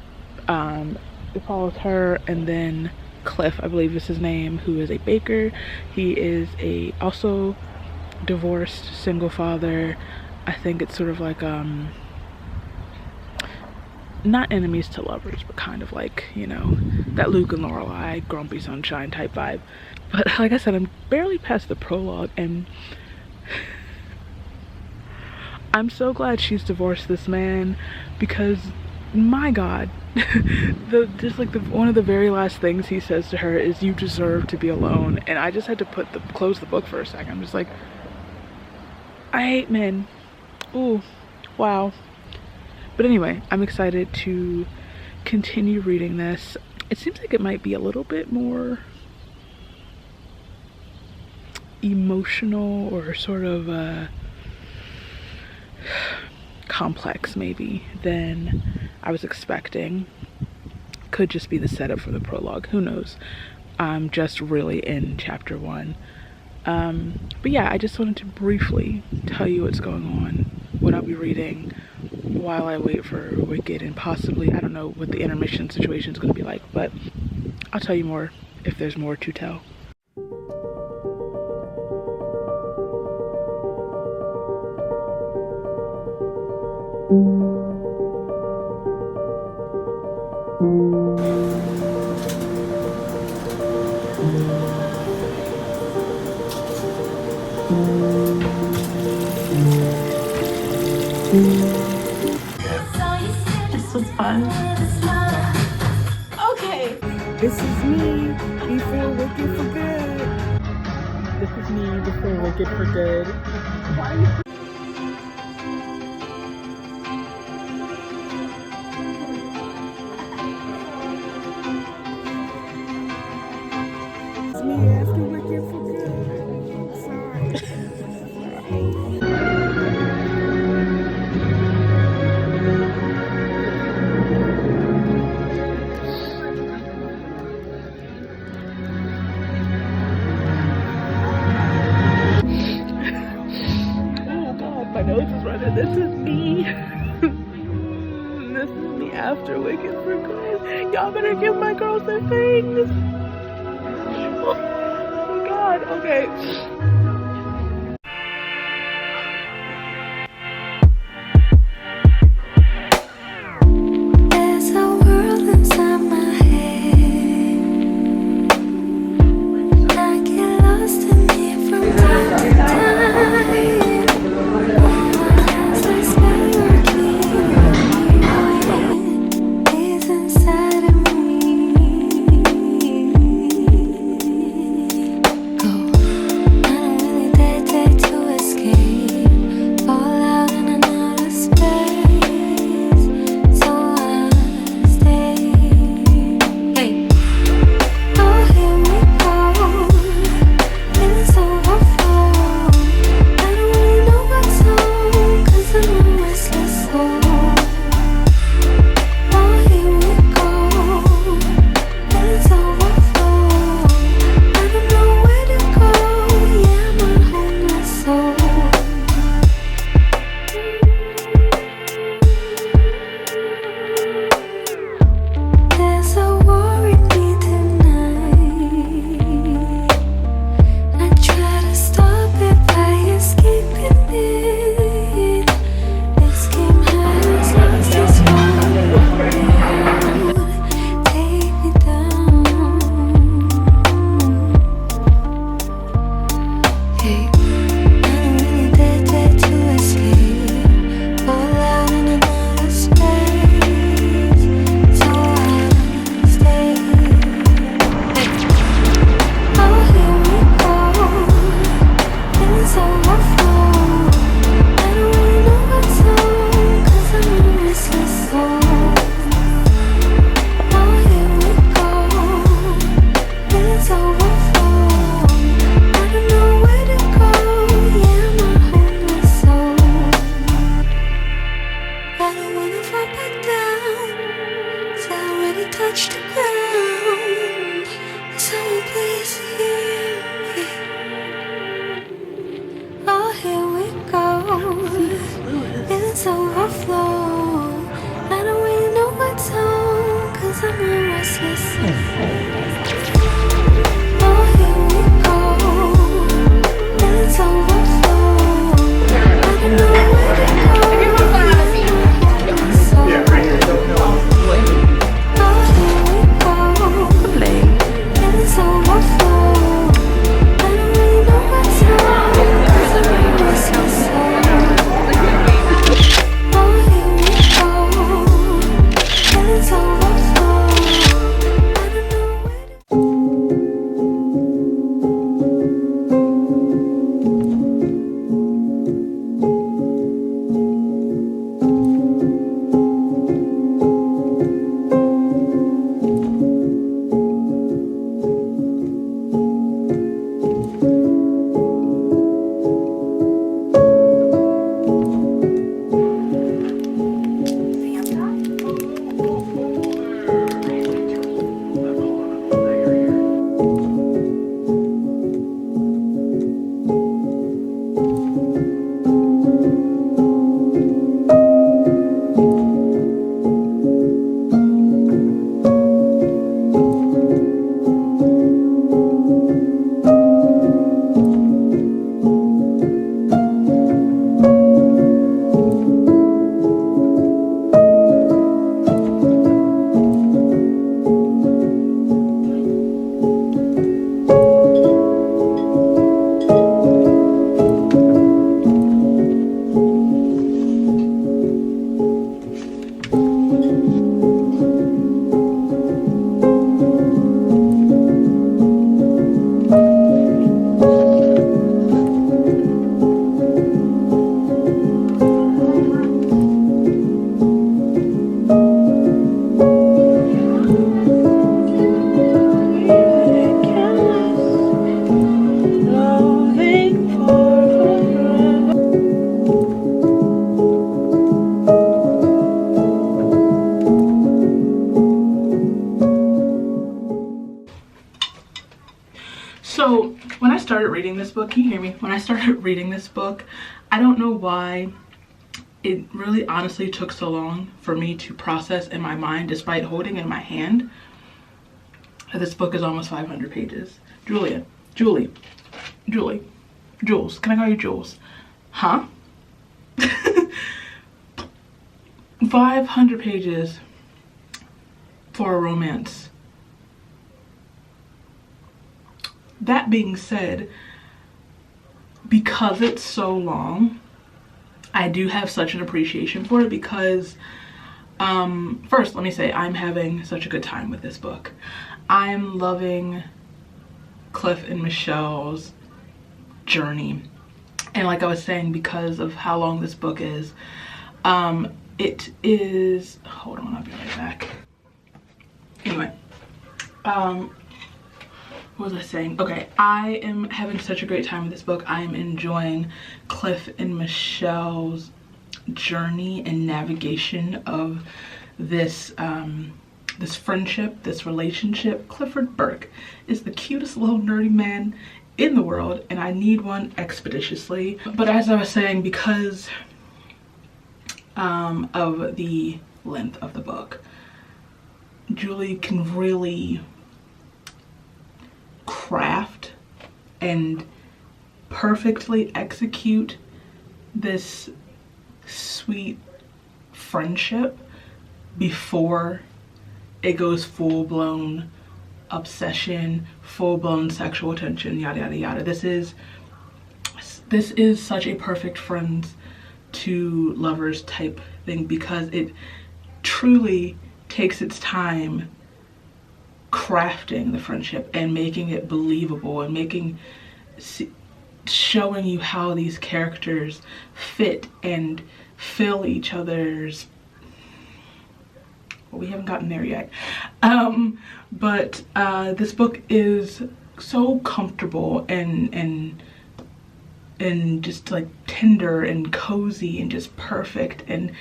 it follows her and then Cliff, I believe is his name, who is a baker. He is also divorced single father. I think it's sort of like not enemies to lovers, but kind of like, you know, that Luke and Lorelai, grumpy sunshine type vibe. But like I said, I'm barely past the prologue, and I'm so glad she's divorced this man, because my God, one of the very last things he says to her is, "You deserve to be alone." And I just had to close the book for a second. I'm just like, I hate men. Ooh, wow. But anyway, I'm excited to continue reading this. It seems like it might be a little bit more emotional, or sort of complex maybe than I was expecting. Could just be the setup for the prologue, who knows. I'm just really in chapter 1. But yeah, I just wanted to briefly tell you what's going on, what I'll be reading while I wait for Wicked, and possibly, I don't know what the intermission situation is going to be like, but I'll tell you more if there's more to tell. This was fun. Okay. This is me before Wicked for good. This is me before Wicked for good. It's me after Wicked for good. Sorry. This is me. This is me after Wicked for good. Y'all better give my girls their things. Oh my God. Okay. There's a world inside my head. touch the ground. Someone please hear me. Oh, here we go. It's overflow. I don't really know my tone, 'cause I'm a restless. Oh, here we go. It's overflow. I don't know where to go. Yeah, right here. It's overflow. I don't really know what's wrong. Oh, here we go. It's overflow. I don't know where to So when I started reading this book, can you hear me? When I started reading this book, I don't know why it really honestly took so long for me to process in my mind, despite holding it in my hand. This book is almost 500 pages. Jules, can I call you Jules? Huh? 500 pages for a romance. That being said, because it's so long, I do have such an appreciation for it because, first, let me say, I'm having such a good time with this book. I'm loving Cliff and Michelle's journey. And like I was saying, because of how long this book is, it is, hold on, I'll be right back. Anyway, what was I saying? Okay, I am having such a great time with this book. I am enjoying Cliff and Michelle's journey and navigation of this this friendship, this relationship. Clifford Burke is the cutest little nerdy man in the world, and I need one expeditiously. But as I was saying, because of the length of the book, Julie can really craft and perfectly execute this sweet friendship before it goes full-blown obsession, full-blown sexual attention, yada yada yada. This is such a perfect friends to lovers type thing because it truly takes its time crafting the friendship and making it believable and showing you how these characters fit and fill each other's, well, we haven't gotten there yet, but this book is so comfortable and just like tender and cozy and just perfect, and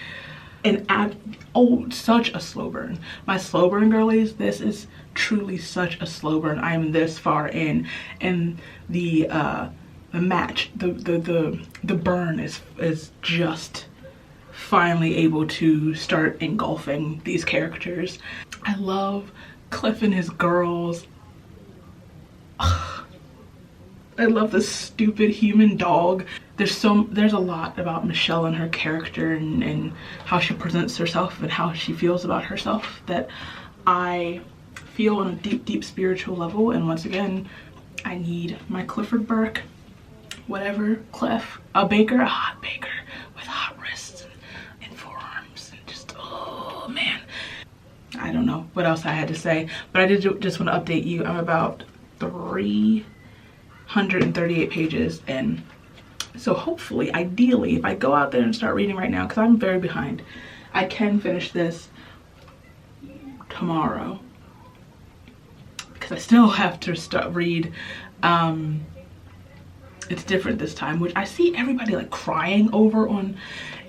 such a slow burn. My slow burn girlies, this is truly such a slow burn. I am this far in, and the match, the burn is just finally able to start engulfing these characters. I love Cliff and his girls. I love this stupid human dog. There's a lot about Michelle and her character and how she presents herself and how she feels about herself that I feel on a deep spiritual level. And once again, I need my Clifford Burke, whatever, Cliff, a hot baker with hot wrists and forearms and just, oh man. I don't know what else I had to say, but I did just want to update you. I'm about 338 pages, and so hopefully, ideally, if I go out there and start reading right now, because I'm very behind, I can finish this tomorrow, because I still have to read It's Different This Time, which I see everybody like crying over on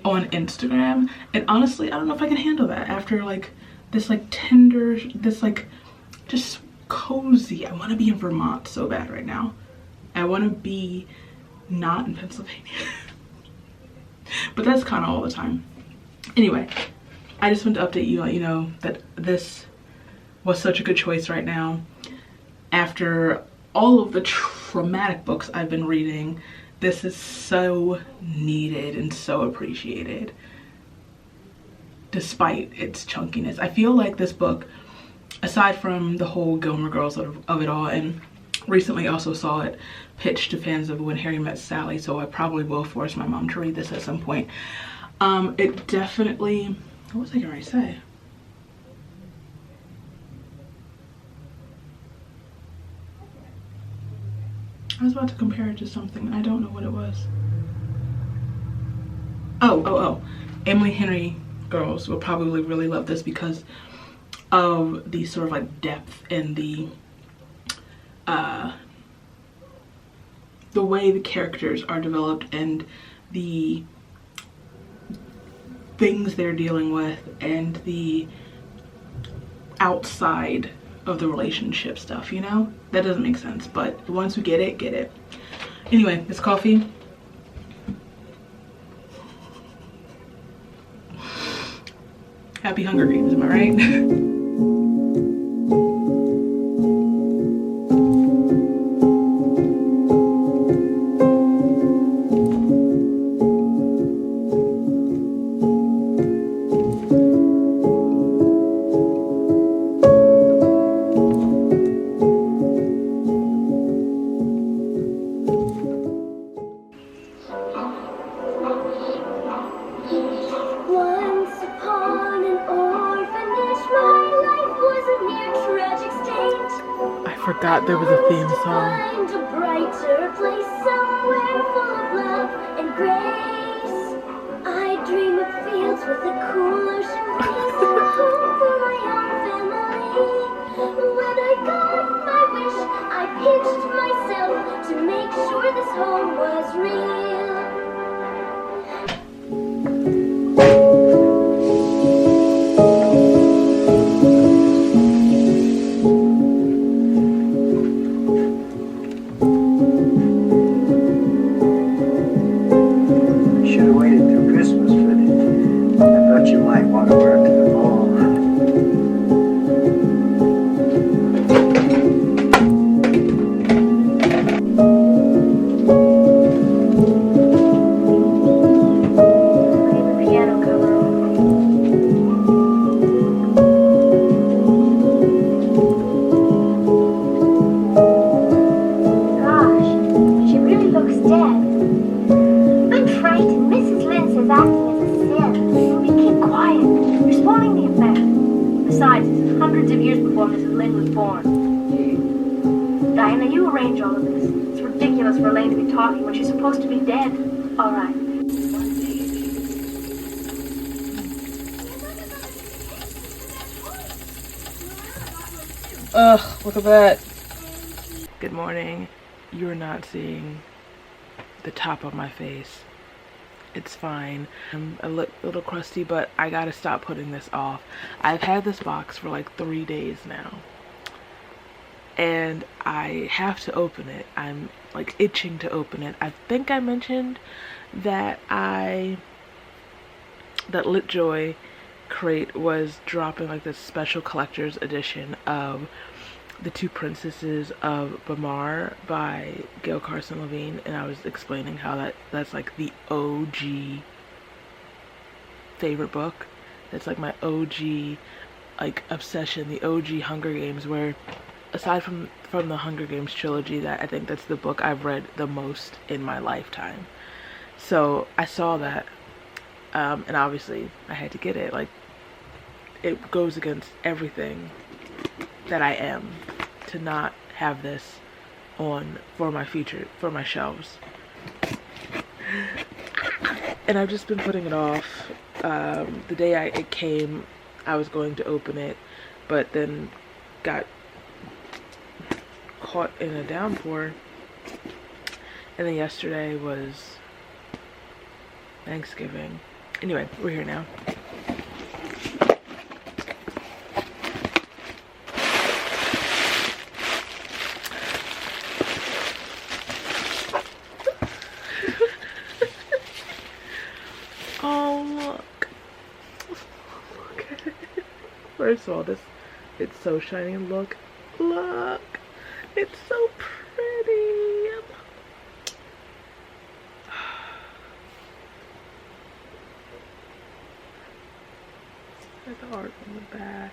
Instagram, and honestly I don't know if I can handle that after like this like tender, this like just cozy. I want to be in Vermont so bad right now. I want to be not in Pennsylvania. But that's kind of all the time. Anyway, I just want to update you, let you know that this was such a good choice right now. After all of the traumatic books I've been reading, this is so needed and so appreciated, despite its chunkiness. I feel like this book, aside from the whole Gilmore Girls of it all, and recently also saw it pitched to fans of When Harry Met Sally, so I probably will force my mom to read this at some point. It definitely, what was I going to say? I was about to compare it to something. I don't know what it was. Oh. Emily Henry girls will probably really love this because of the sort of like depth and the way the characters are developed and the things they're dealing with and the outside of the relationship stuff, you know? That doesn't make sense, but once we get it, get it. Anyway, it's coffee. Happy Hunger Games, am I right? Forgot there was a theme song. Find a brighter place somewhere full of love and grace. I dream of fields with a cool ocean breeze and a home for my own family. When I got my wish, I pinched myself to make sure this home was real. Ugh, look at that. Good morning. You're not seeing the top of my face. It's fine. I'm a little crusty, but I gotta stop putting this off. I've had this box for like 3 days now, and I have to open it. I'm like itching to open it. I think I mentioned that that LitJoy crate was dropping like this special collector's edition of The Two Princesses of Bamar by Gail Carson Levine, and I was explaining how that's like the OG favorite book. That's like my OG like obsession, the OG Hunger Games, where aside from the Hunger Games trilogy, that I think that's the book I've read the most in my lifetime. So I saw that, and obviously I had to get it. Like, it goes against everything that I am to not have this on for my shelves. And I've just been putting it off. The day it came, I was going to open it, but then got caught in a downpour, and then yesterday was Thanksgiving. Anyway, we're here now. Oh, look. Look at it. First of all, it's so shiny. Look. It's so pretty. There's the art on the back.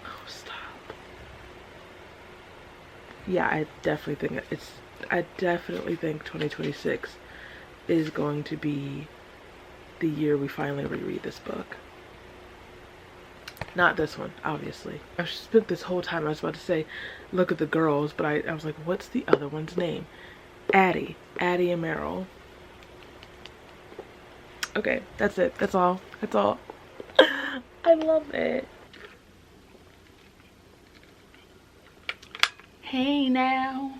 Oh, stop. Yeah, I definitely think 2026 is going to be the year we finally reread this book. Not this one, obviously. I've spent this whole time, I was about to say, look at the girls, but I was like, what's the other one's name? Addie and Meryl. Okay, that's it. That's all. I love it. Hey now.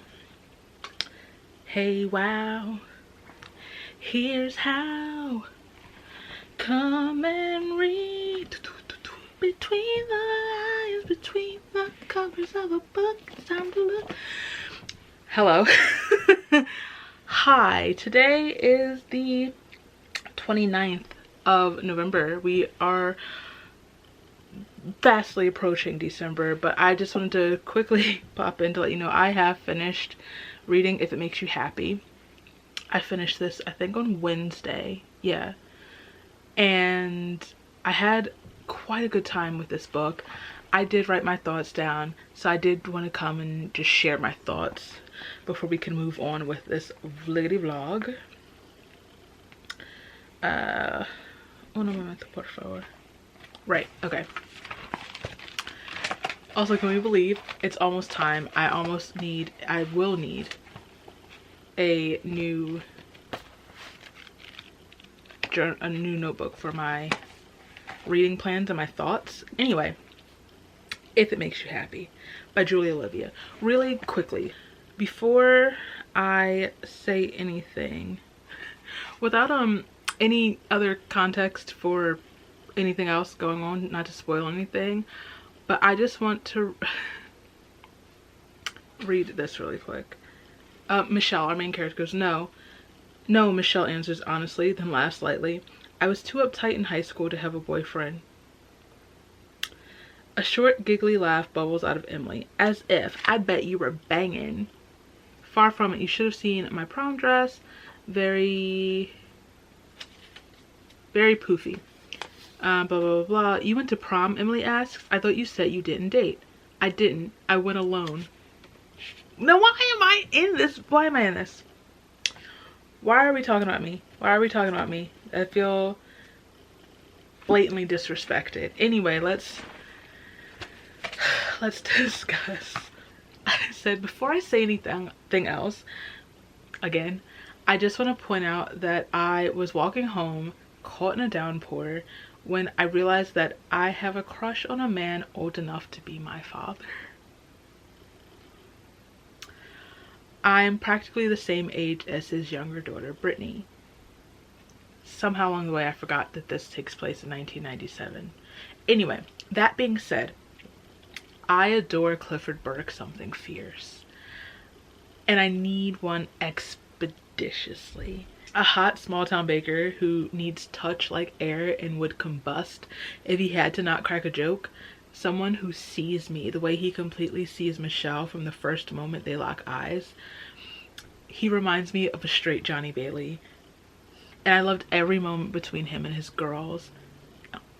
Hey wow. Here's how. Come and read. Between the lines, between the covers of a book, it's time to look. Hello. Hi, today is the 29th of November. We are vastly approaching December, but I just wanted to quickly pop in to let you know I have finished reading If It Makes You Happy. I finished this, I think, on Wednesday. Yeah. And I had quite a good time with this book. I did write my thoughts down, so I did want to come and just share my thoughts before we can move on with this vloggity vlog. Una momento, por favor. Right, okay. Also, can we believe it's almost time? I will need a new notebook for my reading plans and my thoughts. Anyway, If It Makes You Happy by Julia Olivia. Really quickly, before I say anything, without any other context for anything else going on, not to spoil anything, but I just want to read this really quick. Michelle, our main character, goes, No, Michelle answers honestly, then laughs lightly. I was too uptight in high school to have a boyfriend. A short, giggly laugh bubbles out of Emily. As if, I bet you were banging. Far from it, you should have seen my prom dress. Very poofy. Blah, blah, blah, blah. You went to prom, Emily asks. I thought you said you didn't date. I didn't. I went alone. Now, why am I in this? Why am I in this? Why are we talking about me? I feel blatantly disrespected. Anyway, let's discuss. I said, before I say anything else, again, I just want to point out that I was walking home, caught in a downpour, when I realized that I have a crush on a man old enough to be my father. I'm practically the same age as his younger daughter, Brittany. Somehow along the way I forgot that this takes place in 1997. Anyway, that being said, I adore Clifford Burke something fierce. And I need one expeditiously. A hot small town baker who needs touch like air and would combust if he had to not crack a joke. Someone who sees me the way he completely sees Michelle from the first moment they lock eyes. He reminds me of a straight Johnny Bailey. And I loved every moment between him and his girls.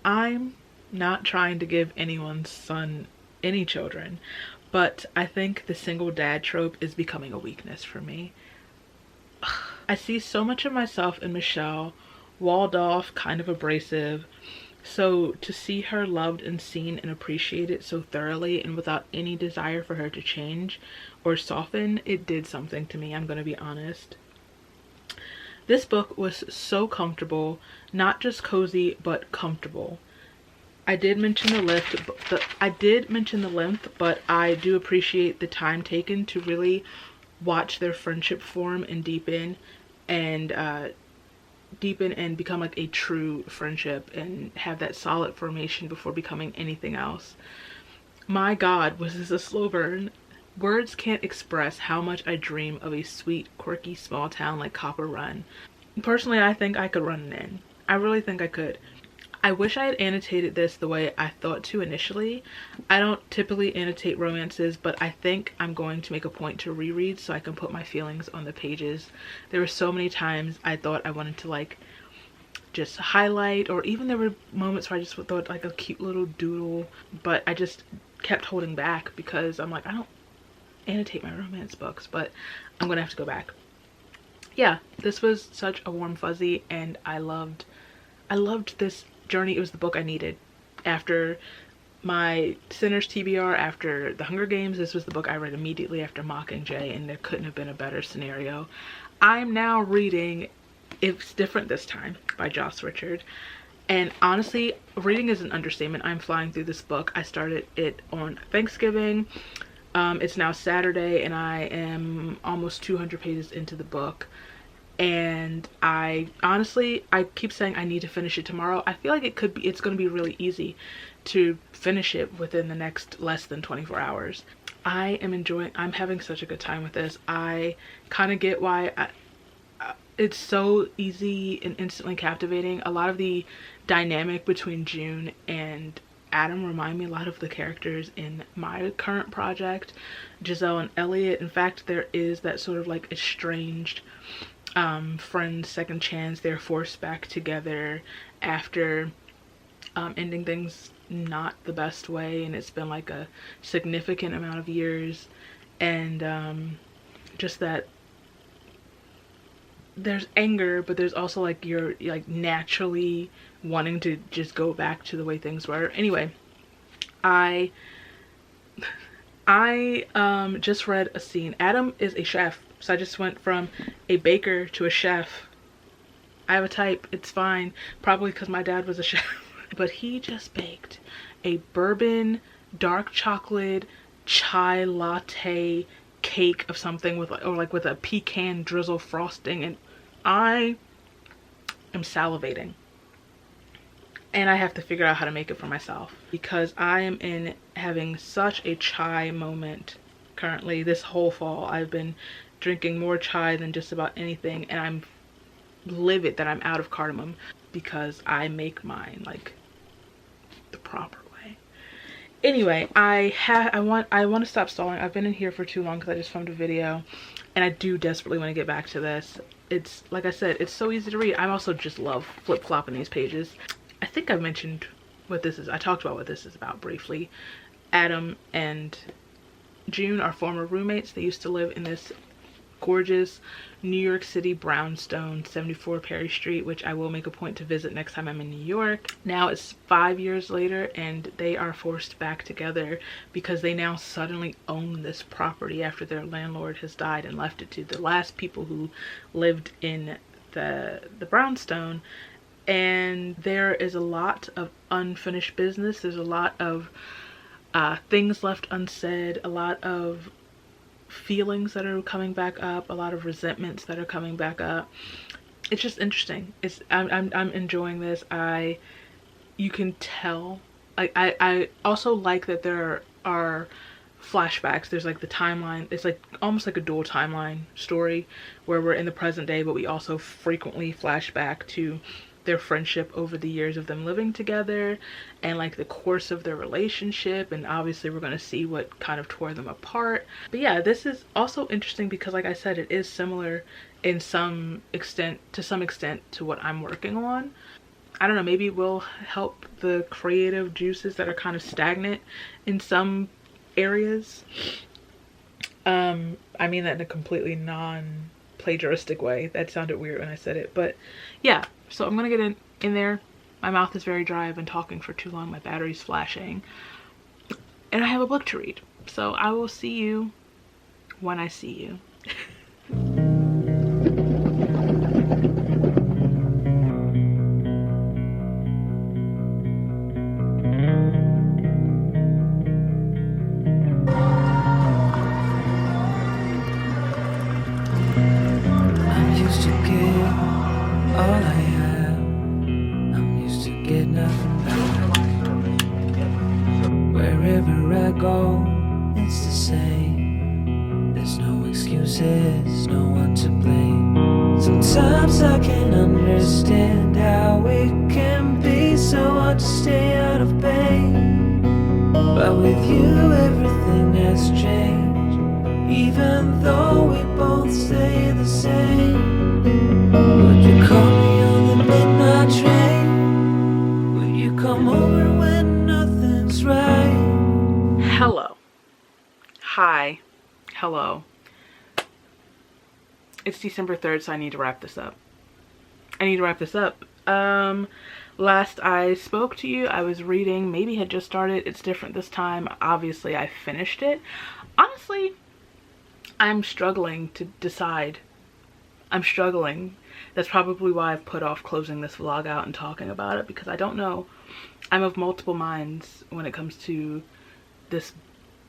I'm not trying to give anyone's son any children, but I think the single dad trope is becoming a weakness for me. I see so much of myself in Michelle, walled off, kind of abrasive. So to see her loved and seen and appreciated so thoroughly and without any desire for her to change or soften, it did something to me, I'm gonna be honest. This book was so comfortable, not just cozy, but comfortable. I did mention the length, but I do appreciate the time taken to really watch their friendship form and deepen and become like a true friendship and have that solid formation before becoming anything else. My God, was this a slow burn? Words can't express how much I dream of a sweet, quirky small town like Copper Run. Personally, I think I could run it in. I really think I could. I wish I had annotated this the way I thought to initially. I don't typically annotate romances, but I think I'm going to make a point to reread so I can put my feelings on the pages. There were so many times I thought I wanted to like just highlight, or even there were moments where I just thought like a cute little doodle, but I just kept holding back because I'm like, I don't annotate my romance books, but I'm gonna have to go back. Yeah, this was such a warm fuzzy, and I loved this journey. It was the book I needed. After my Sinners TBR, after The Hunger Games, this was the book I read immediately after Mockingjay, and there couldn't have been a better scenario. I'm now reading It's Different This Time by Joss Richard, and honestly, reading is an understatement. I'm flying through this book. I started it on Thanksgiving. It's now Saturday, and I am almost 200 pages into the book. And I keep saying I need to finish it tomorrow. I feel like it's going to be really easy to finish it within the next less than 24 hours. I'm having such a good time with this. I kind of get why it's so easy and instantly captivating. A lot of the dynamic between June and Adam remind me a lot of the characters in my current project, Giselle and Elliot. In fact, there is that sort of like estranged friends second chance. They're forced back together after ending things not the best way, and it's been like a significant amount of years, and just that there's anger, but there's also like you're like naturally wanting to just go back to the way things were. Anyway, I just read a scene. Adam is a chef, so I just went from a baker to a chef. I have a type, it's fine, probably because my dad was a chef. But he just baked a bourbon dark chocolate chai latte cake of something with with a pecan drizzle frosting, and I am salivating. And I have to figure out how to make it for myself because I am having such a chai moment currently. This whole fall I've been drinking more chai than just about anything, and I'm livid that I'm out of cardamom because I make mine like the proper way. Anyway, I want to stop stalling. I've been in here for too long because I just filmed a video, and I do desperately want to get back to this. It's like I said, it's so easy to read. I also just love flip-flopping these pages. I think I've mentioned what this is. I talked about what this is about briefly. Adam and June are former roommates. They used to live in this gorgeous New York City brownstone, 74 Perry Street, which I will make a point to visit next time I'm in New York. Now it's 5 years later, and they are forced back together because they now suddenly own this property after their landlord has died and left it to the last people who lived in the brownstone. And there is a lot of unfinished business. There's a lot of things left unsaid, a lot of feelings that are coming back up, a lot of resentments that are coming back up. It's just interesting. I'm enjoying this. You can tell. I also like that there are flashbacks. There's like the timeline. It's like almost like a dual timeline story where we're in the present day, but we also frequently flash back to their friendship over the years of them living together and like the course of their relationship, and obviously we're going to see what kind of tore them apart. But yeah, this is also interesting because, like I said, it is similar in some extent to what I'm working on. I don't know, maybe it will help the creative juices that are kind of stagnant in some areas. I mean that in a completely non-plagiaristic way. That sounded weird when I said it, but yeah. So I'm gonna get in there. My mouth is very dry. I've been talking for too long. My battery's flashing. And I have a book to read. So I will see you when I see you. I'm used to give all I have. I'm used to get nothing back. Wherever I go, it's the same. There's no excuses, no one to blame. Sometimes I can understand how it can be so hard to stay out of pain. But with you, everything has changed. Even though we both stay the same. Would you call me on the midnight train? Will you come over when nothing's right? Hello. Hi. Hello. It's December 3rd, so I need to wrap this up. Last I spoke to you, I was reading, maybe had just started. It's different this time. Obviously, I finished it. Honestly, I'm struggling to decide. I'm struggling. That's probably why I've put off closing this vlog out and talking about it, because I don't know. I'm of multiple minds when it comes to this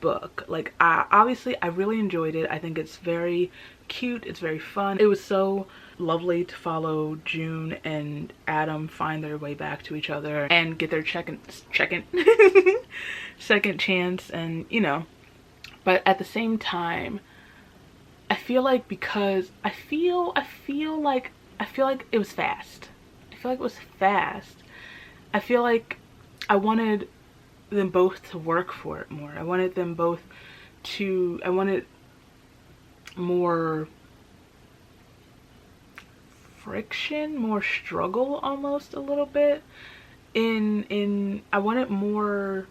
book. Like, obviously I really enjoyed it. I think it's very cute. It's very fun. It was so lovely to follow June and Adam find their way back to each other and get their second chance, and you know. But at the same time, I feel like because I feel like it was fast. I feel like it was fast. I feel like I wanted them both to work for it more. I wanted them both to, I wanted more friction, more struggle, almost a little bit. I wanted more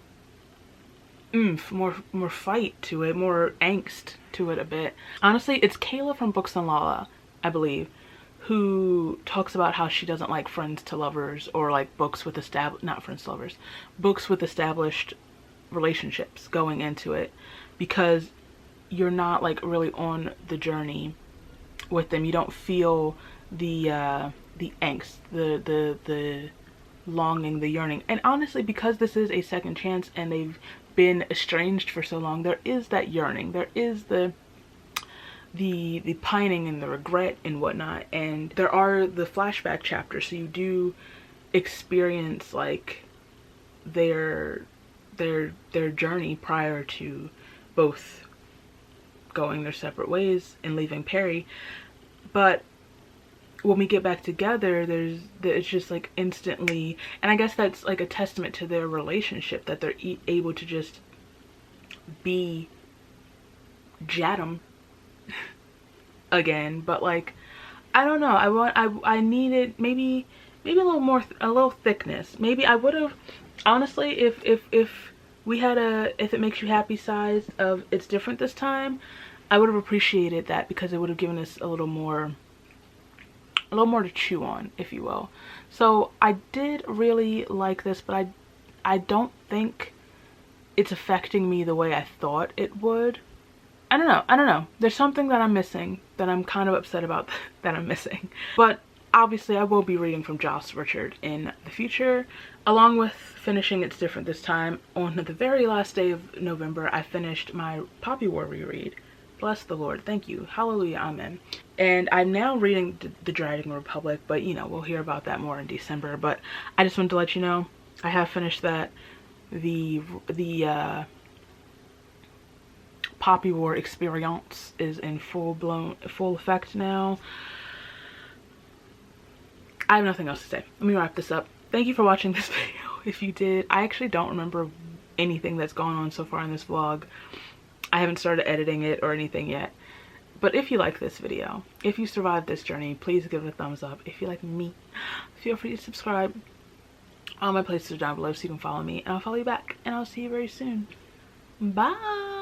oomph, more fight to it, more angst to it a bit. Honestly, it's Kayla from Books and Lala, I believe, who talks about how she doesn't like friends to lovers, or like books with books with established relationships going into it, because you're not like really on the journey with them. You don't feel the angst, the longing, the yearning. And honestly, because this is a second chance and they've been estranged for so long, there is that yearning, there is the pining and the regret and whatnot. And there are the flashback chapters, so you do experience like their journey prior to both going their separate ways and leaving Perry. But when we get back together, it's just like instantly, and I guess that's like a testament to their relationship, that they're able to just be Jadam again. But like, I don't know, I needed maybe a little more, a little thickness. Maybe I would have, honestly, if we had if it makes you happy size of It's Different This Time, I would have appreciated that, because it would have given us a little more to chew on, if you will. So I did really like this, but I don't think it's affecting me the way I thought it would. I don't know. There's something that I'm missing, that I'm kind of upset about that I'm missing. But obviously I will be reading from Joss Richard in the future, along with finishing It's Different This Time. On the very last day of November, I finished my Poppy War reread, Bless the Lord. Thank you. Hallelujah. Amen. And I'm now reading the Dragon Republic, but you know, we'll hear about that more in December. But I just wanted to let you know, I have finished that. The Poppy War experience is in full effect now. I have nothing else to say. Let me wrap this up. Thank you for watching this video. If you did, I actually don't remember anything that's gone on so far in this vlog. I haven't started editing it or anything yet. But if you like this video, if you survived this journey, please give it a thumbs up. If you like me, feel free to subscribe. All my places are down below so you can follow me, and I'll follow you back. And I'll see you very soon. Bye.